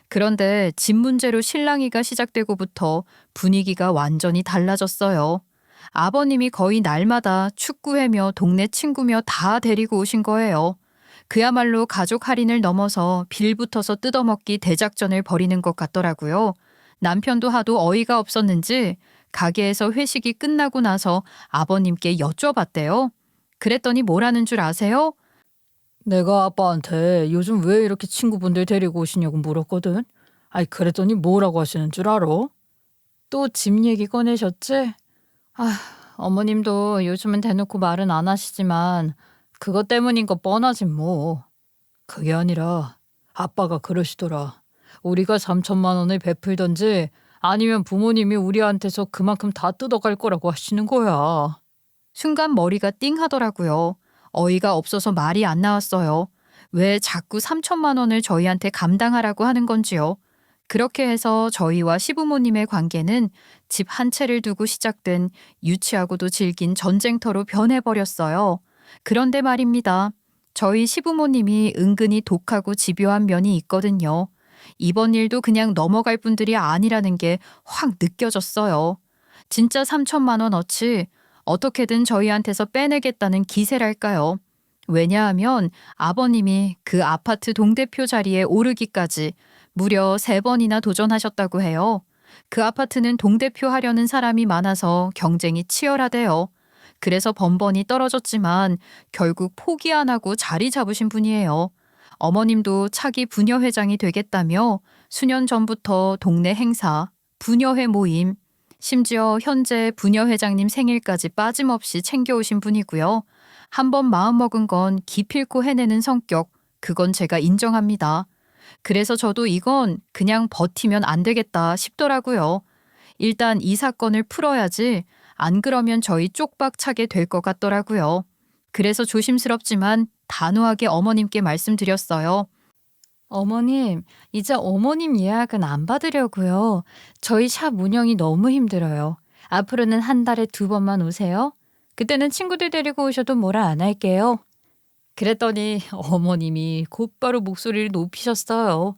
그런데 집 문제로 실랑이가 시작되고부터 분위기가 완전히 달라졌어요. 아버님이 거의 날마다 축구회며 동네 친구며 다 데리고 오신 거예요. 그야말로 가족 할인을 넘어서 빌붙어서 뜯어먹기 대작전을 벌이는 것 같더라고요. 남편도 하도 어이가 없었는지 가게에서 회식이 끝나고 나서 아버님께 여쭤봤대요. 그랬더니 뭐라는 줄 아세요? 내가 아빠한테 요즘 왜 이렇게 친구분들 데리고 오시냐고 물었거든. 아이, 그랬더니 뭐라고 하시는 줄 알아? 또 집 얘기 꺼내셨지? 어머님도 요즘은 대놓고 말은 안 하시지만 그것 때문인 거 뻔하지 뭐. 그게 아니라 아빠가 그러시더라. 우리가 3천만 원을 베풀던지 아니면 부모님이 우리한테서 그만큼 다 뜯어갈 거라고 하시는 거야. 순간 머리가 띵 하더라고요. 어이가 없어서 말이 안 나왔어요. 왜 자꾸 3천만 원을 저희한테 감당하라고 하는 건지요. 그렇게 해서 저희와 시부모님의 관계는 집 한 채를 두고 시작된 유치하고도 질긴 전쟁터로 변해버렸어요. 그런데 말입니다. 저희 시부모님이 은근히 독하고 집요한 면이 있거든요. 이번 일도 그냥 넘어갈 분들이 아니라는 게 확 느껴졌어요. 진짜 3천만 원어치 어떻게든 저희한테서 빼내겠다는 기세랄까요. 왜냐하면 아버님이 그 아파트 동대표 자리에 오르기까지 무려 3번이나 도전하셨다고 해요. 그 아파트는 동대표 하려는 사람이 많아서 경쟁이 치열하대요. 그래서 번번이 떨어졌지만 결국 포기 안 하고 자리 잡으신 분이에요. 어머님도 차기 부녀회장이 되겠다며 수년 전부터 동네 행사, 부녀회 모임, 심지어 현재 부녀회장님 생일까지 빠짐없이 챙겨오신 분이고요. 한번 마음먹은 건 기필코 해내는 성격, 그건 제가 인정합니다. 그래서 저도 이건 그냥 버티면 안 되겠다 싶더라고요. 일단 이 사건을 풀어야지 안 그러면 저희 쪽박 차게 될 것 같더라고요. 그래서 조심스럽지만 단호하게 어머님께 말씀드렸어요. 어머님, 이제 어머님 예약은 안 받으려고요. 저희 샵 운영이 너무 힘들어요. 앞으로는 한 달에 2번만 오세요. 그때는 친구들 데리고 오셔도 뭐라 안 할게요. 그랬더니 어머님이 곧바로 목소리를 높이셨어요.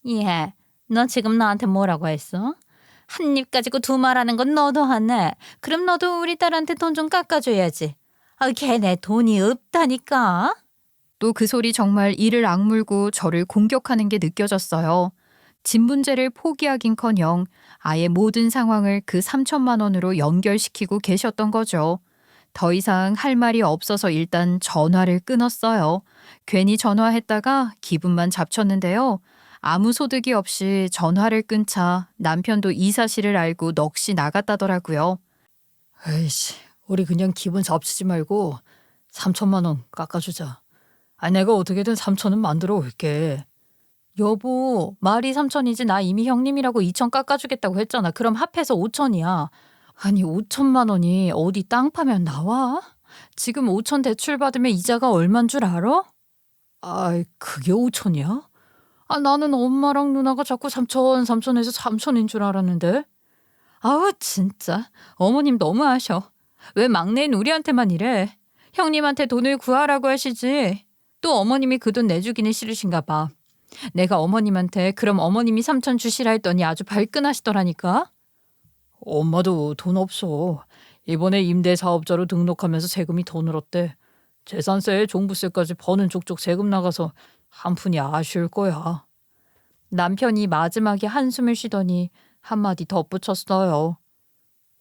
예, 너 지금 나한테 뭐라고 했어? 한 입 가지고 두 말하는 건 너도 하네. 그럼 너도 우리 딸한테 돈 좀 깎아줘야지. 걔네 돈이 없다니까. 또 그 소리 정말 이를 악물고 저를 공격하는 게 느껴졌어요. 집 문제를 포기하긴커녕 아예 모든 상황을 그 3천만 원으로 연결시키고 계셨던 거죠. 더 이상 할 말이 없어서 일단 전화를 끊었어요. 괜히 전화했다가 기분만 잡쳤는데요. 아무 소득이 없이 전화를 끊자 남편도 이 사실을 알고 넋이 나갔다더라고요. 에이씨, 우리 그냥 기분 잡치지 말고 3천만 원 깎아주자. 내가 어떻게든 3천은 만들어 올게. 여보, 말이 3천이지 나 이미 형님이라고 2천 깎아주겠다고 했잖아. 그럼 합해서 5천이야. 아니 5천만 원이 어디 땅 파면 나와? 지금 5천 대출 받으면 이자가 얼만 줄 알아? 그게 5천이야? 나는 엄마랑 누나가 자꾸 3천에서 3천인 줄 알았는데. 아우 진짜 어머님 너무 아셔. 왜 막내인 우리한테만 이래? 형님한테 돈을 구하라고 하시지. 또 어머님이 그 돈 내주기는 싫으신가 봐. 내가 어머님한테 그럼 어머님이 3천 주시라 했더니 아주 발끈하시더라니까. 엄마도 돈 없어. 이번에 임대사업자로 등록하면서 세금이 더 늘었대. 재산세, 종부세까지 버는 족족 세금 나가서 한 푼이 아쉬울 거야. 남편이 마지막에 한숨을 쉬더니 한마디 덧붙였어요.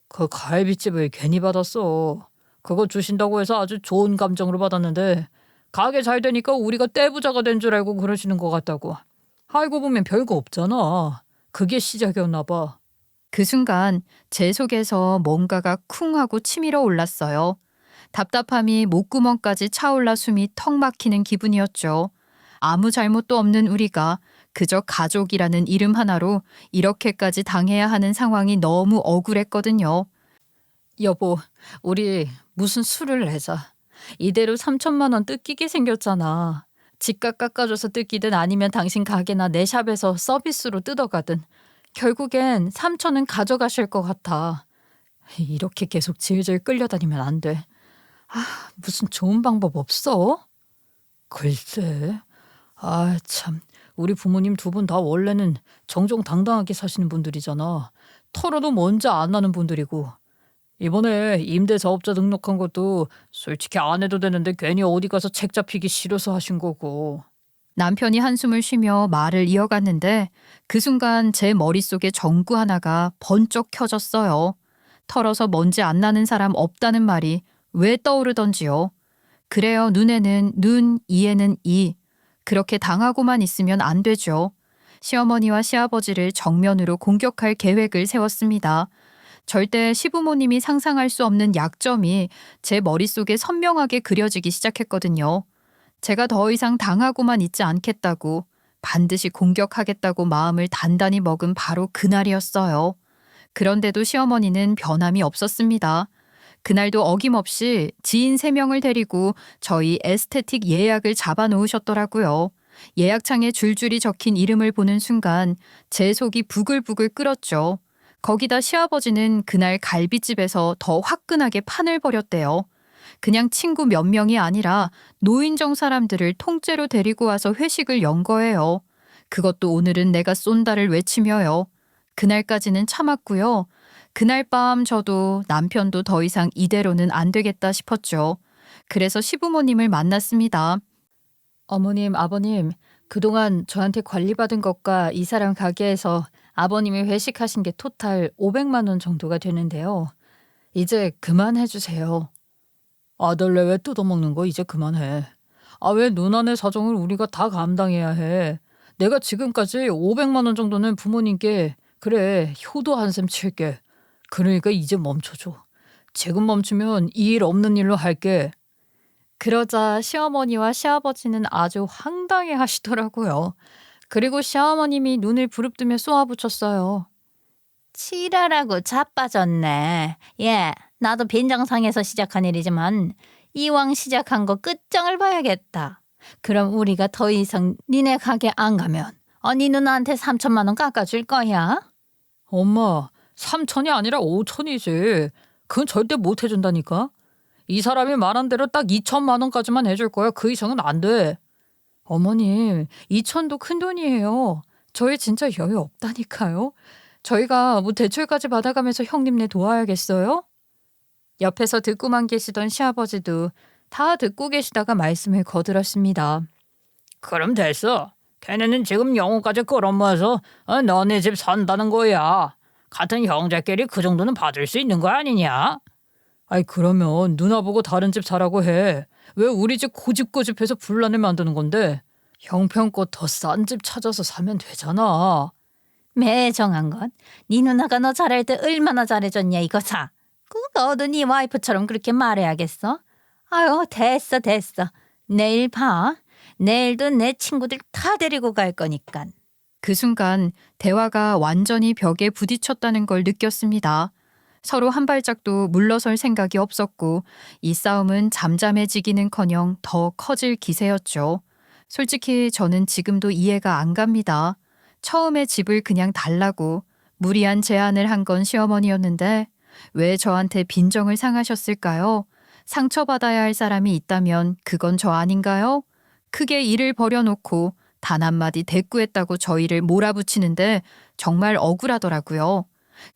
그 갈비집을 괜히 받았어. 그거 주신다고 해서 아주 좋은 감정으로 받았는데 가게 잘 되니까 우리가 떼부자가 된 줄 알고 그러시는 것 같다고. 알고 보면 별거 없잖아. 그게 시작이었나 봐. 그 순간 제 속에서 뭔가가 쿵 하고 치밀어 올랐어요. 답답함이 목구멍까지 차올라 숨이 턱 막히는 기분이었죠. 아무 잘못도 없는 우리가 그저 가족이라는 이름 하나로 이렇게까지 당해야 하는 상황이 너무 억울했거든요. 여보, 우리 무슨 술을 내자. 이대로 3천만 원 뜯기게 생겼잖아. 집값 깎아줘서 뜯기든 아니면 당신 가게나 내 샵에서 서비스로 뜯어가든 결국엔 3천은 가져가실 것 같아. 이렇게 계속 질질 끌려다니면 안 돼. 무슨 좋은 방법 없어? 글쎄. 참. 우리 부모님 2분 다 원래는 정정당당하게 사시는 분들이잖아. 털어도 먼저 안 나는 분들이고. 이번에 임대사업자 등록한 것도 솔직히 안 해도 되는데 괜히 어디 가서 책 잡히기 싫어서 하신 거고. 남편이 한숨을 쉬며 말을 이어갔는데 그 순간 제 머릿속에 전구 하나가 번쩍 켜졌어요. 털어서 먼지 안 나는 사람 없다는 말이 왜 떠오르던지요. 그래요. 눈에는 눈, 이에는 이. 그렇게 당하고만 있으면 안 되죠. 시어머니와 시아버지를 정면으로 공격할 계획을 세웠습니다. 절대 시부모님이 상상할 수 없는 약점이 제 머릿속에 선명하게 그려지기 시작했거든요. 제가 더 이상 당하고만 있지 않겠다고 반드시 공격하겠다고 마음을 단단히 먹은 바로 그날이었어요. 그런데도 시어머니는 변함이 없었습니다. 그날도 어김없이 지인 3명을 데리고 저희 에스테틱 예약을 잡아놓으셨더라고요. 예약창에 줄줄이 적힌 이름을 보는 순간 제 속이 부글부글 끓었죠. 거기다 시아버지는 그날 갈비집에서 더 화끈하게 판을 벌였대요. 그냥 친구 몇 명이 아니라 노인정 사람들을 통째로 데리고 와서 회식을 연 거예요. 그것도 오늘은 내가 쏜다를 외치며요. 그날까지는 참았고요. 그날 밤 저도 남편도 더 이상 이대로는 안 되겠다 싶었죠. 그래서 시부모님을 만났습니다. 어머님, 아버님, 그동안 저한테 관리받은 것과 이 사람 가게에서 아버님이 회식하신 게 토탈 500만 원 정도가 되는데요. 이제 그만해 주세요. 아들내 왜 뜯어먹는 거 이제 그만해. 아, 왜 누나네 사정을 우리가 다 감당해야 해. 내가 지금까지 500만 원 정도는 부모님께 그래 효도 한 셈 칠게. 그러니까 이제 멈춰줘. 지금 멈추면 이 일 없는 일로 할게. 그러자 시어머니와 시아버지는 아주 황당해 하시더라고요. 그리고 시어머님이 눈을 부릅뜨며 쏘아붙였어요. 치라라고 자빠졌네. 예, 나도 빈정상에서 시작한 일이지만 이왕 시작한 거 끝장을 봐야겠다. 그럼 우리가 더 이상 니네 가게 안 가면 네 누나한테 3천만 원 깎아줄 거야? 엄마, 3천이 아니라 5천이지. 그건 절대 못 해준다니까. 이 사람이 말한 대로 딱 2천만 원까지만 해줄 거야. 그 이상은 안 돼. 어머님, 2천도 큰 돈이에요. 저희 진짜 여유 없다니까요. 저희가 뭐 대출까지 받아가면서 형님네 도와야겠어요? 옆에서 듣고만 계시던 시아버지도 다 듣고 계시다가 말씀을 거들었습니다. 그럼 됐어. 걔네는 지금 영혼까지 끌어모아서 너네 집 산다는 거야. 같은 형제끼리 그 정도는 받을 수 있는 거 아니냐? 아이, 그러면 누나 보고 다른 집 사라고 해. 왜 우리 집 고집고집해서 분란을 만드는 건데? 형편껏 더 싼 집 찾아서 사면 되잖아. 매정한 건 네 누나가 너 잘할 때 얼마나 잘해줬냐 이거사. 너도 네 와이프처럼 그렇게 말해야겠어? 아유, 됐어. 내일 봐. 내일도 내 친구들 다 데리고 갈 거니까. 그 순간 대화가 완전히 벽에 부딪혔다는 걸 느꼈습니다. 서로 한 발짝도 물러설 생각이 없었고 이 싸움은 잠잠해지기는커녕 더 커질 기세였죠. 솔직히 저는 지금도 이해가 안 갑니다. 처음에 집을 그냥 달라고 무리한 제안을 한 건 시어머니였는데 왜 저한테 빈정을 상하셨을까요? 상처받아야 할 사람이 있다면 그건 저 아닌가요? 크게 일을 벌여놓고 단 한마디 대꾸했다고 저희를 몰아붙이는데 정말 억울하더라고요.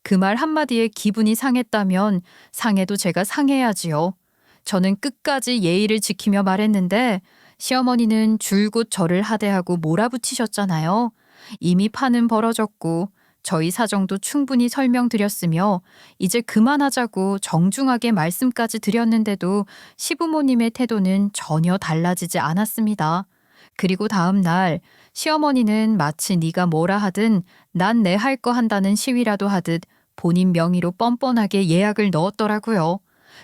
그 말 한마디에 기분이 상했다면 상해도 제가 상해야지요. 저는 끝까지 예의를 지키며 말했는데 시어머니는 줄곧 저를 하대하고 몰아붙이셨잖아요. 이미 판은 벌어졌고 저희 사정도 충분히 설명드렸으며 이제 그만하자고 정중하게 말씀까지 드렸는데도 시부모님의 태도는 전혀 달라지지 않았습니다. 그리고 다음 날 시어머니는 마치 네가 뭐라 하든 난 내 할 거 한다는 시위라도 하듯 본인 명의로 뻔뻔하게 예약을 넣었더라고요.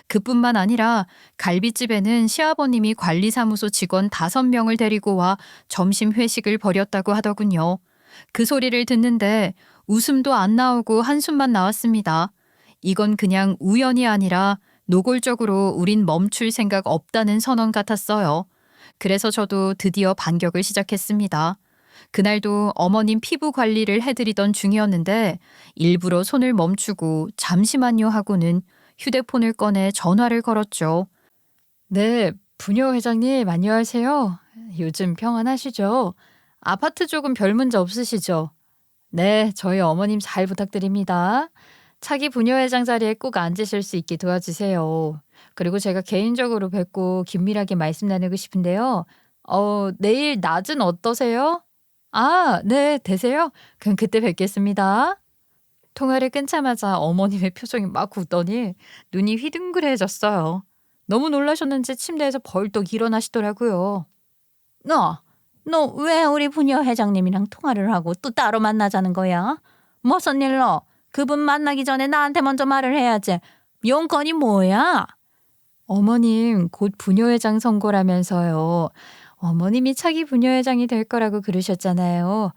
그뿐만 아니라 갈비집에는 시아버님이 관리사무소 직원 5명을 데리고 와 점심 회식을 벌였다고 하더군요. 그 소리를 듣는데 웃음도 안 나오고 한숨만 나왔습니다. 이건 그냥 우연이 아니라 노골적으로 우린 멈출 생각 없다는 선언 같았어요. 그래서 저도 드디어 반격을 시작했습니다. 그날도 어머님 피부 관리를 해드리던 중이었는데 일부러 손을 멈추고 잠시만요 하고는 휴대폰을 꺼내 전화를 걸었죠. 네, 부녀 회장님 안녕하세요. 요즘 평안하시죠? 아파트 쪽은 별 문제 없으시죠? 네, 저희 어머님 잘 부탁드립니다. 차기 부녀회장 자리에 꼭 앉으실 수 있게 도와주세요. 그리고 제가 개인적으로 뵙고 긴밀하게 말씀 나누고 싶은데요. 내일 낮은 어떠세요? 아, 네, 되세요? 그럼 그때 뵙겠습니다. 통화를 끊자마자 어머님의 표정이 막 굳더니 눈이 휘둥그레졌어요. 너무 놀라셨는지 침대에서 벌떡 일어나시더라고요. 너 왜 우리 부녀 회장님이랑 통화를 하고 또 따로 만나자는 거야? 무슨 일로? 그분 만나기 전에 나한테 먼저 말을 해야지. 용건이 뭐야? 어머님, 곧 부녀회장 선거라면서요. 어머님이 차기 부녀회장이 될 거라고 그러셨잖아요.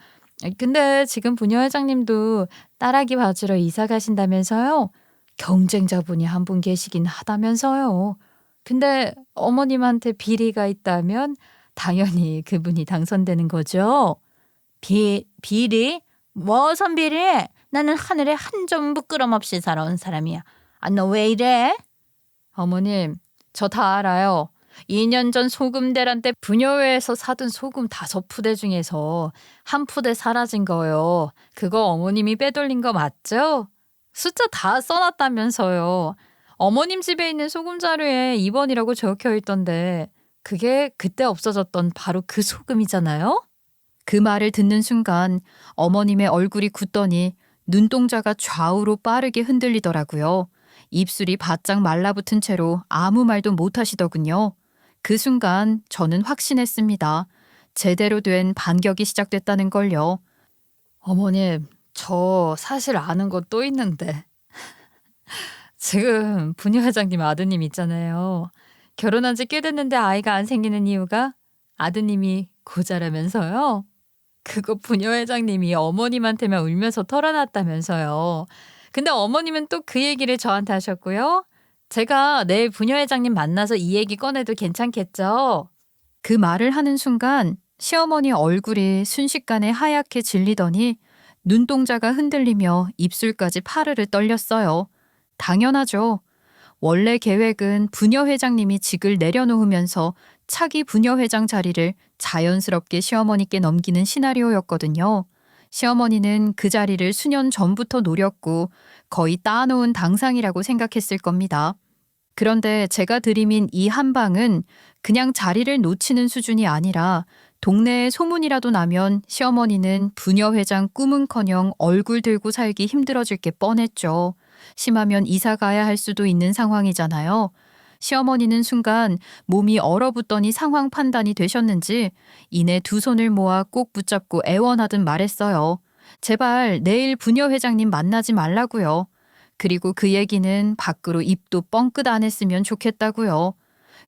근데 지금 부녀회장님도 딸아기 봐주러 이사 가신다면서요? 경쟁자분이 한 분 계시긴 하다면서요. 근데 어머님한테 비리가 있다면 당연히 그분이 당선되는 거죠. 비리? 무슨 비리? 나는 하늘에 한 점 부끄럼 없이 살아온 사람이야. 너 왜 이래? 어머님, 저 다 알아요. 2년 전 소금 대란 때 부녀회에서 사둔 소금 5푸대 중에서 한 푸대 사라진 거요. 그거 어머님이 빼돌린 거 맞죠? 숫자 다 써놨다면서요. 어머님 집에 있는 소금 자루에 2번이라고 적혀 있던데 그게 그때 없어졌던 바로 그 소금이잖아요? 그 말을 듣는 순간 어머님의 얼굴이 굳더니 눈동자가 좌우로 빠르게 흔들리더라고요. 입술이 바짝 말라붙은 채로 아무 말도 못 하시더군요. 그 순간 저는 확신했습니다. 제대로 된 반격이 시작됐다는 걸요. 어머님, 저 사실 아는 것 또 있는데. 지금 부녀회장님 아드님 있잖아요. 결혼한 지 꽤 됐는데 아이가 안 생기는 이유가 아드님이 고자라면서요. 그거 부녀회장님이 어머님한테만 울면서 털어놨다면서요. 근데 어머님은 또 그 얘기를 저한테 하셨고요. 제가 내일 부녀회장님 만나서 이 얘기 꺼내도 괜찮겠죠? 그 말을 하는 순간 시어머니 얼굴이 순식간에 하얗게 질리더니 눈동자가 흔들리며 입술까지 파르르 떨렸어요. 당연하죠. 원래 계획은 부녀회장님이 직을 내려놓으면서 차기 부녀회장 자리를 자연스럽게 시어머니께 넘기는 시나리오였거든요. 시어머니는 그 자리를 수년 전부터 노렸고 거의 따놓은 당상이라고 생각했을 겁니다. 그런데 제가 들이민 이 한 방은 그냥 자리를 놓치는 수준이 아니라 동네에 소문이라도 나면 시어머니는 부녀회장 꿈은커녕 얼굴 들고 살기 힘들어질 게 뻔했죠. 심하면 이사 가야 할 수도 있는 상황이잖아요. 시어머니는 순간 몸이 얼어붙더니 상황 판단이 되셨는지 이내 두 손을 모아 꼭 붙잡고 애원하듯 말했어요. 제발 내일 부녀회장님 만나지 말라고요. 그리고 그 얘기는 밖으로 입도 뻥끗 안 했으면 좋겠다고요.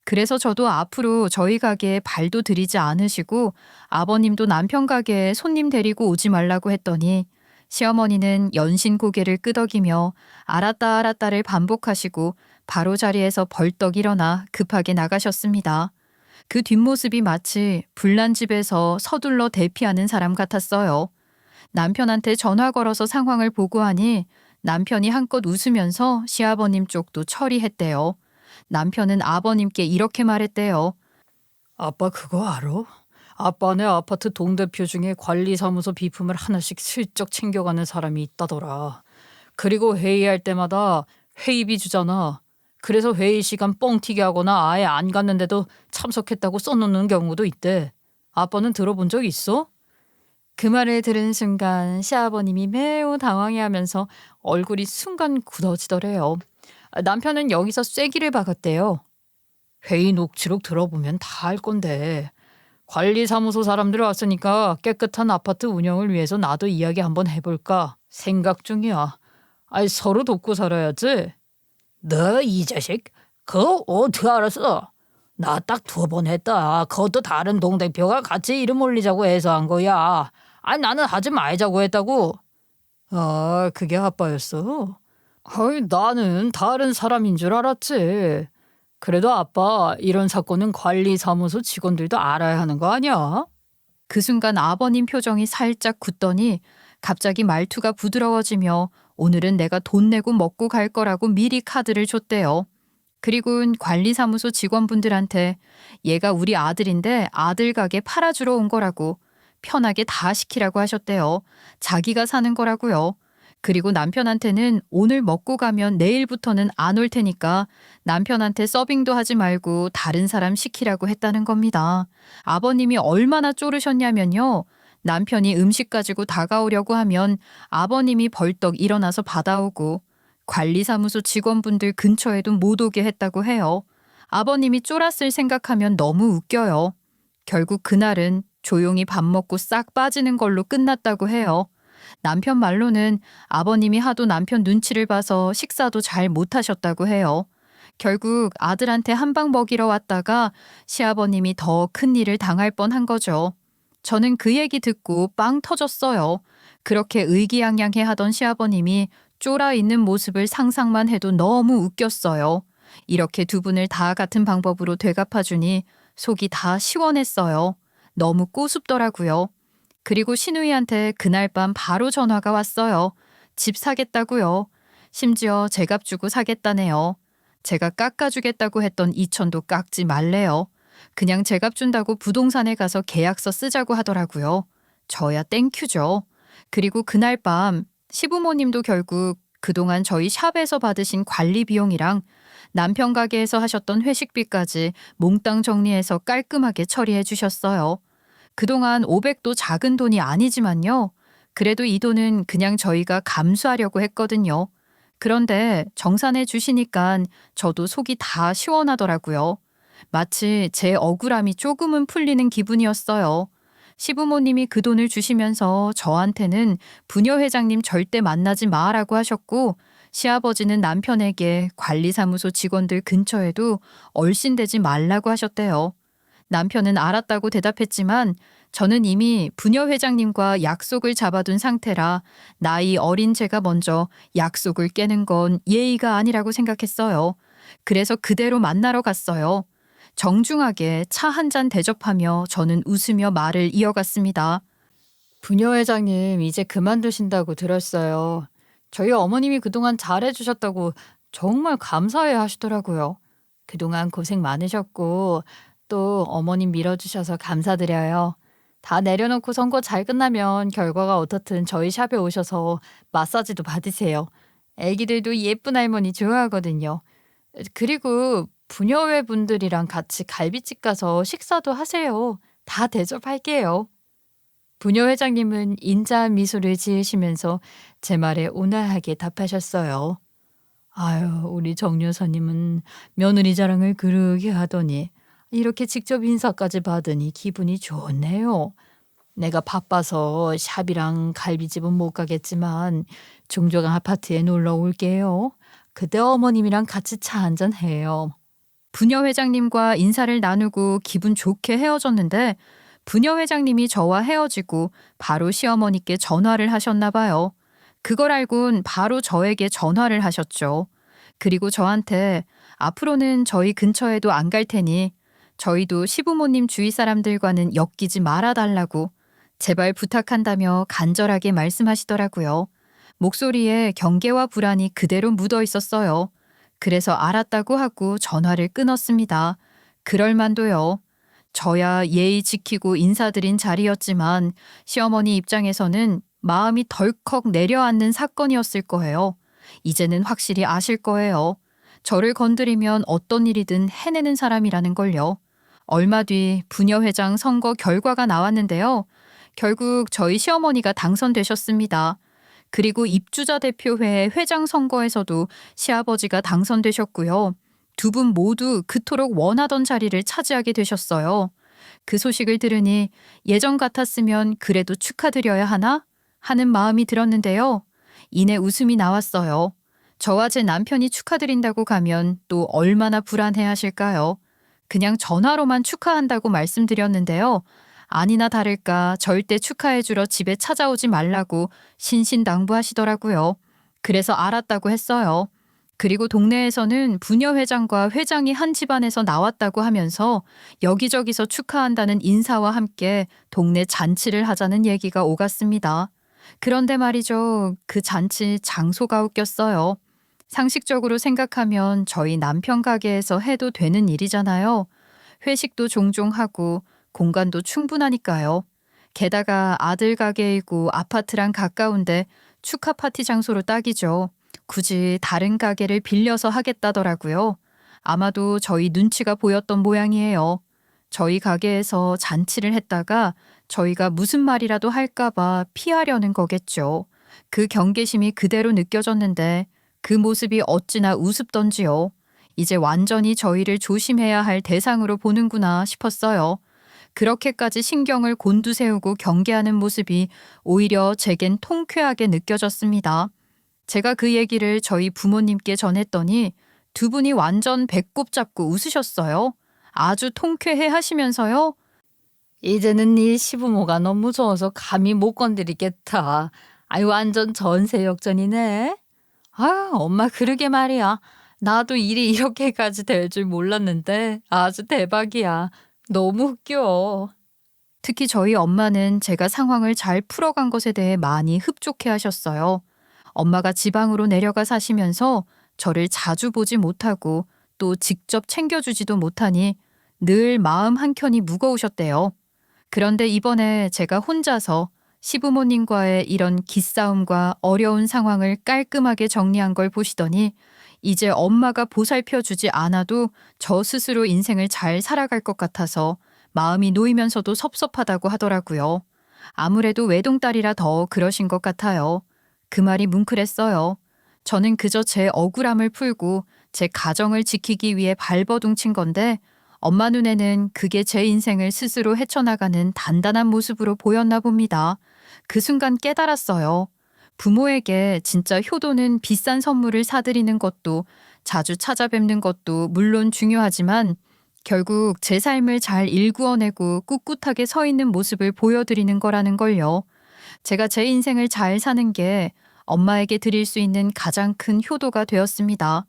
그래서 저도 앞으로 저희 가게에 발도 들이지 않으시고 아버님도 남편 가게에 손님 데리고 오지 말라고 했더니 시어머니는 연신 고개를 끄덕이며 알았다 알았다를 반복하시고 바로 자리에서 벌떡 일어나 급하게 나가셨습니다. 그 뒷모습이 마치 불난 집에서 서둘러 대피하는 사람 같았어요. 남편한테 전화 걸어서 상황을 보고하니 남편이 한껏 웃으면서 시아버님 쪽도 처리했대요. 남편은 아버님께 이렇게 말했대요. 아빠 그거 알아? 아빠네 아파트 동대표 중에 관리사무소 비품을 하나씩 슬쩍 챙겨가는 사람이 있다더라. 그리고 회의할 때마다 회의비 주잖아. 그래서 회의 시간 뻥튀기 하거나 아예 안 갔는데도 참석했다고 써놓는 경우도 있대. 아빠는 들어본 적 있어? 그 말을 들은 순간 시아버님이 매우 당황해하면서 얼굴이 순간 굳어지더래요. 남편은 여기서 쐐기를 박았대요. 회의 녹취록 들어보면 다 알 건데. 관리사무소 사람들 왔으니까 깨끗한 아파트 운영을 위해서 나도 이야기 한번 해볼까 생각 중이야. 아이 서로 돕고 살아야지. 너 이 자식 그거 어떻게 알았어? 나 딱 2번 했다. 그것도 다른 동대표가 같이 이름 올리자고 해서 한 거야. 아니 나는 하지 말자고 했다고. 아 그게 아빠였어? 아이 나는 다른 사람인 줄 알았지. 그래도 아빠 이런 사건은 관리사무소 직원들도 알아야 하는 거 아니야? 그 순간 아버님 표정이 살짝 굳더니 갑자기 말투가 부드러워지며 오늘은 내가 돈 내고 먹고 갈 거라고 미리 카드를 줬대요. 그리고는 관리사무소 직원분들한테 얘가 우리 아들인데 아들 가게 팔아주러 온 거라고 편하게 다 시키라고 하셨대요. 자기가 사는 거라고요. 그리고 남편한테는 오늘 먹고 가면 내일부터는 안 올 테니까 남편한테 서빙도 하지 말고 다른 사람 시키라고 했다는 겁니다. 아버님이 얼마나 쪼르셨냐면요. 남편이 음식 가지고 다가오려고 하면 아버님이 벌떡 일어나서 받아오고 관리사무소 직원분들 근처에도 못 오게 했다고 해요. 아버님이 쫄았을 생각하면 너무 웃겨요. 결국 그날은 조용히 밥 먹고 싹 빠지는 걸로 끝났다고 해요. 남편 말로는 아버님이 하도 남편 눈치를 봐서 식사도 잘 못하셨다고 해요. 결국 아들한테 한 방 먹이러 왔다가 시아버님이 더 큰 일을 당할 뻔한 거죠. 저는 그 얘기 듣고 빵 터졌어요. 그렇게 의기양양해 하던 시아버님이 쫄아 있는 모습을 상상만 해도 너무 웃겼어요. 이렇게 두 분을 다 같은 방법으로 되갚아주니 속이 다 시원했어요. 너무 꼬숩더라고요. 그리고 신우이한테 그날 밤 바로 전화가 왔어요. 집 사겠다고요. 심지어 제값 주고 사겠다네요. 제가 깎아주겠다고 했던 2천도 깎지 말래요. 그냥 제값 준다고 부동산에 가서 계약서 쓰자고 하더라고요. 저야 땡큐죠. 그리고 그날 밤 시부모님도 결국 그동안 저희 샵에서 받으신 관리 비용이랑 남편 가게에서 하셨던 회식비까지 몽땅 정리해서 깔끔하게 처리해 주셨어요. 그동안 500도 작은 돈이 아니지만요. 그래도 이 돈은 그냥 저희가 감수하려고 했거든요. 그런데 정산해 주시니깐 저도 속이 다 시원하더라고요. 마치 제 억울함이 조금은 풀리는 기분이었어요. 시부모님이 그 돈을 주시면서 저한테는 부녀 회장님 절대 만나지 마라고 하셨고, 시아버지는 남편에게 관리사무소 직원들 근처에도 얼씬대지 말라고 하셨대요. 남편은 알았다고 대답했지만 저는 이미 부녀 회장님과 약속을 잡아둔 상태라 나이 어린 제가 먼저 약속을 깨는 건 예의가 아니라고 생각했어요. 그래서 그대로 만나러 갔어요. 정중하게 차 한 잔 대접하며 저는 웃으며 말을 이어갔습니다. 부녀 회장님 이제 그만두신다고 들었어요. 저희 어머님이 그동안 잘해주셨다고 정말 감사해 하시더라고요. 그동안 고생 많으셨고 또 어머님 밀어주셔서 감사드려요. 다 내려놓고 선거 잘 끝나면 결과가 어떻든 저희 샵에 오셔서 마사지도 받으세요. 애기들도 예쁜 할머니 좋아하거든요. 그리고 부녀회 분들이랑 같이 갈비집 가서 식사도 하세요. 다 대접할게요. 부녀 회장님은 인자한 미소를 지으시면서 제 말에 온화하게 답하셨어요. 아유, 우리 정 여사님은 며느리 자랑을 그르게 하더니 이렇게 직접 인사까지 받으니 기분이 좋네요. 내가 바빠서 샵이랑 갈비집은 못 가겠지만 중저강 아파트에 놀러 올게요. 그때 어머님이랑 같이 차 한잔 해요. 부녀 회장님과 인사를 나누고 기분 좋게 헤어졌는데 부녀 회장님이 저와 헤어지고 바로 시어머니께 전화를 하셨나 봐요. 그걸 알곤 바로 저에게 전화를 하셨죠. 그리고 저한테 앞으로는 저희 근처에도 안 갈 테니 저희도 시부모님 주위 사람들과는 엮이지 말아달라고 제발 부탁한다며 간절하게 말씀하시더라고요. 목소리에 경계와 불안이 그대로 묻어 있었어요. 그래서 알았다고 하고 전화를 끊었습니다. 그럴 만도요. 저야 예의 지키고 인사드린 자리였지만 시어머니 입장에서는 마음이 덜컥 내려앉는 사건이었을 거예요. 이제는 확실히 아실 거예요. 저를 건드리면 어떤 일이든 해내는 사람이라는 걸요. 얼마 뒤 부녀회장 선거 결과가 나왔는데요. 결국 저희 시어머니가 당선되셨습니다. 그리고 입주자 대표회 회장 선거에서도 시아버지가 당선되셨고요. 두 분 모두 그토록 원하던 자리를 차지하게 되셨어요. 그 소식을 들으니 예전 같았으면 그래도 축하드려야 하나? 하는 마음이 들었는데요. 이내 웃음이 나왔어요. 저와 제 남편이 축하드린다고 가면 또 얼마나 불안해 하실까요? 그냥 전화로만 축하한다고 말씀드렸는데요. 아니나 다를까 절대 축하해주러 집에 찾아오지 말라고 신신당부하시더라고요. 그래서 알았다고 했어요. 그리고 동네에서는 부녀 회장과 회장이 한 집안에서 나왔다고 하면서 여기저기서 축하한다는 인사와 함께 동네 잔치를 하자는 얘기가 오갔습니다. 그런데 말이죠. 그 잔치 장소가 웃겼어요. 상식적으로 생각하면 저희 남편 가게에서 해도 되는 일이잖아요. 회식도 종종 하고 공간도 충분하니까요. 게다가 아들 가게이고 아파트랑 가까운데 축하 파티 장소로 딱이죠. 굳이 다른 가게를 빌려서 하겠다더라고요. 아마도 저희 눈치가 보였던 모양이에요. 저희 가게에서 잔치를 했다가 저희가 무슨 말이라도 할까봐 피하려는 거겠죠. 그 경계심이 그대로 느껴졌는데 그 모습이 어찌나 우습던지요. 이제 완전히 저희를 조심해야 할 대상으로 보는구나 싶었어요. 그렇게까지 신경을 곤두세우고 경계하는 모습이 오히려 제겐 통쾌하게 느껴졌습니다. 제가 그 얘기를 저희 부모님께 전했더니 두 분이 완전 배꼽 잡고 웃으셨어요. 아주 통쾌해 하시면서요. 이제는 네 시부모가 너무 무서워서 감히 못 건드리겠다. 아유, 완전 전세 역전이네. 아, 엄마 그러게 말이야. 나도 일이 이렇게까지 될 줄 몰랐는데 아주 대박이야. 너무 웃겨. 특히 저희 엄마는 제가 상황을 잘 풀어간 것에 대해 많이 흡족해 하셨어요. 엄마가 지방으로 내려가 사시면서 저를 자주 보지 못하고 또 직접 챙겨주지도 못하니 늘 마음 한켠이 무거우셨대요. 그런데 이번에 제가 혼자서 시부모님과의 이런 기싸움과 어려운 상황을 깔끔하게 정리한 걸 보시더니 이제 엄마가 보살펴주지 않아도 저 스스로 인생을 잘 살아갈 것 같아서 마음이 놓이면서도 섭섭하다고 하더라고요. 아무래도 외동딸이라 더 그러신 것 같아요. 그 말이 뭉클했어요. 저는 그저 제 억울함을 풀고 제 가정을 지키기 위해 발버둥친 건데 엄마 눈에는 그게 제 인생을 스스로 헤쳐나가는 단단한 모습으로 보였나 봅니다. 그 순간 깨달았어요. 부모에게 진짜 효도는 비싼 선물을 사드리는 것도 자주 찾아뵙는 것도 물론 중요하지만 결국 제 삶을 잘 일구어내고 꿋꿋하게 서 있는 모습을 보여드리는 거라는 걸요. 제가 제 인생을 잘 사는 게 엄마에게 드릴 수 있는 가장 큰 효도가 되었습니다.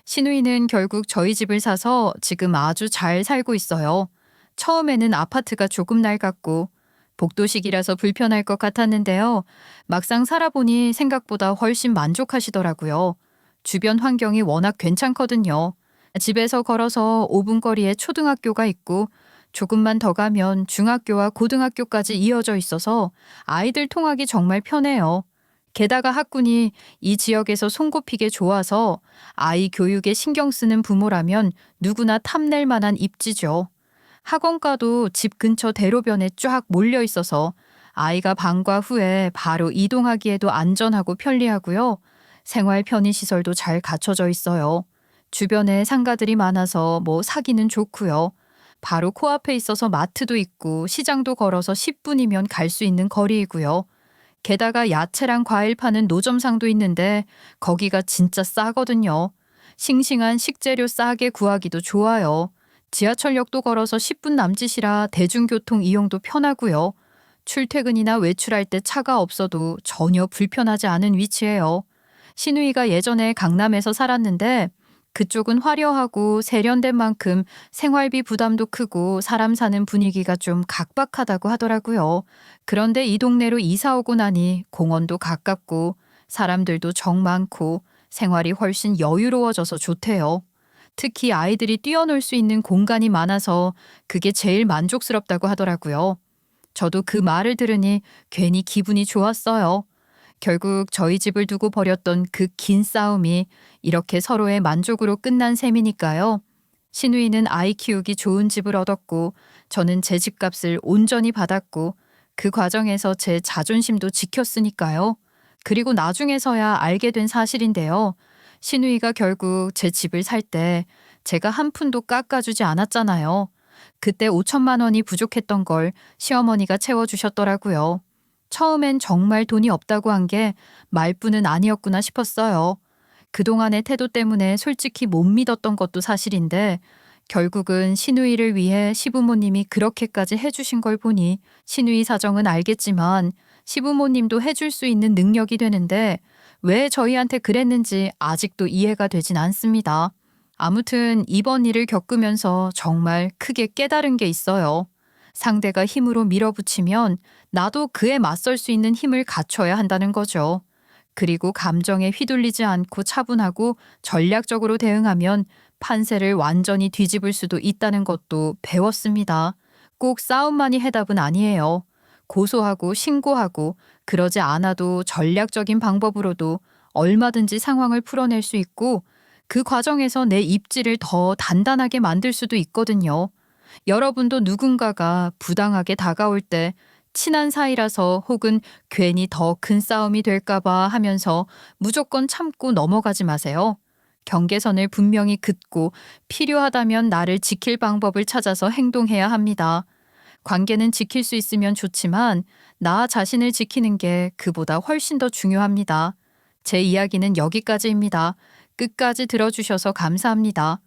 시누이는 결국 저희 집을 사서 지금 아주 잘 살고 있어요. 처음에는 아파트가 조금 낡았고 복도식이라서 불편할 것 같았는데요. 막상 살아보니 생각보다 훨씬 만족하시더라고요. 주변 환경이 워낙 괜찮거든요. 집에서 걸어서 5분 거리에 초등학교가 있고 조금만 더 가면 중학교와 고등학교까지 이어져 있어서 아이들 통하기 정말 편해요. 게다가 학군이 이 지역에서 손꼽히게 좋아서 아이 교육에 신경 쓰는 부모라면 누구나 탐낼 만한 입지죠. 학원가도 집 근처 대로변에 쫙 몰려 있어서 아이가 방과 후에 바로 이동하기에도 안전하고 편리하고요. 생활 편의시설도 잘 갖춰져 있어요. 주변에 상가들이 많아서 사기는 좋고요. 바로 코앞에 있어서 마트도 있고 시장도 걸어서 10분이면 갈 수 있는 거리이고요. 게다가 야채랑 과일 파는 노점상도 있는데 거기가 진짜 싸거든요. 싱싱한 식재료 싸게 구하기도 좋아요. 지하철역도 걸어서 10분 남짓이라 대중교통 이용도 편하고요. 출퇴근이나 외출할 때 차가 없어도 전혀 불편하지 않은 위치예요. 시누이가 예전에 강남에서 살았는데 그쪽은 화려하고 세련된 만큼 생활비 부담도 크고 사람 사는 분위기가 좀 각박하다고 하더라고요. 그런데 이 동네로 이사 오고 나니 공원도 가깝고 사람들도 정 많고 생활이 훨씬 여유로워져서 좋대요. 특히 아이들이 뛰어놀 수 있는 공간이 많아서 그게 제일 만족스럽다고 하더라고요. 저도 그 말을 들으니 괜히 기분이 좋았어요. 결국 저희 집을 두고 벌였던 그 긴 싸움이 이렇게 서로의 만족으로 끝난 셈이니까요. 시누이는 아이 키우기 좋은 집을 얻었고 저는 제 집값을 온전히 받았고 그 과정에서 제 자존심도 지켰으니까요. 그리고 나중에서야 알게 된 사실인데요. 시누이가 결국 제 집을 살 때 제가 한 푼도 깎아주지 않았잖아요. 그때 5천만 원이 부족했던 걸 시어머니가 채워주셨더라고요. 처음엔 정말 돈이 없다고 한 게 말뿐은 아니었구나 싶었어요. 그동안의 태도 때문에 솔직히 못 믿었던 것도 사실인데 결국은 시누이를 위해 시부모님이 그렇게까지 해주신 걸 보니 시누이 사정은 알겠지만 시부모님도 해줄 수 있는 능력이 되는데 왜 저희한테 그랬는지 아직도 이해가 되진 않습니다. 아무튼 이번 일을 겪으면서 정말 크게 깨달은 게 있어요. 상대가 힘으로 밀어붙이면 나도 그에 맞설 수 있는 힘을 갖춰야 한다는 거죠. 그리고 감정에 휘둘리지 않고 차분하고 전략적으로 대응하면 판세를 완전히 뒤집을 수도 있다는 것도 배웠습니다. 꼭 싸움만이 해답은 아니에요. 고소하고 신고하고 그러지 않아도 전략적인 방법으로도 얼마든지 상황을 풀어낼 수 있고 그 과정에서 내 입지를 더 단단하게 만들 수도 있거든요. 여러분도 누군가가 부당하게 다가올 때 친한 사이라서 혹은 괜히 더 큰 싸움이 될까봐 하면서 무조건 참고 넘어가지 마세요. 경계선을 분명히 긋고 필요하다면 나를 지킬 방법을 찾아서 행동해야 합니다. 관계는 지킬 수 있으면 좋지만 나 자신을 지키는 게 그보다 훨씬 더 중요합니다. 제 이야기는 여기까지입니다. 끝까지 들어주셔서 감사합니다.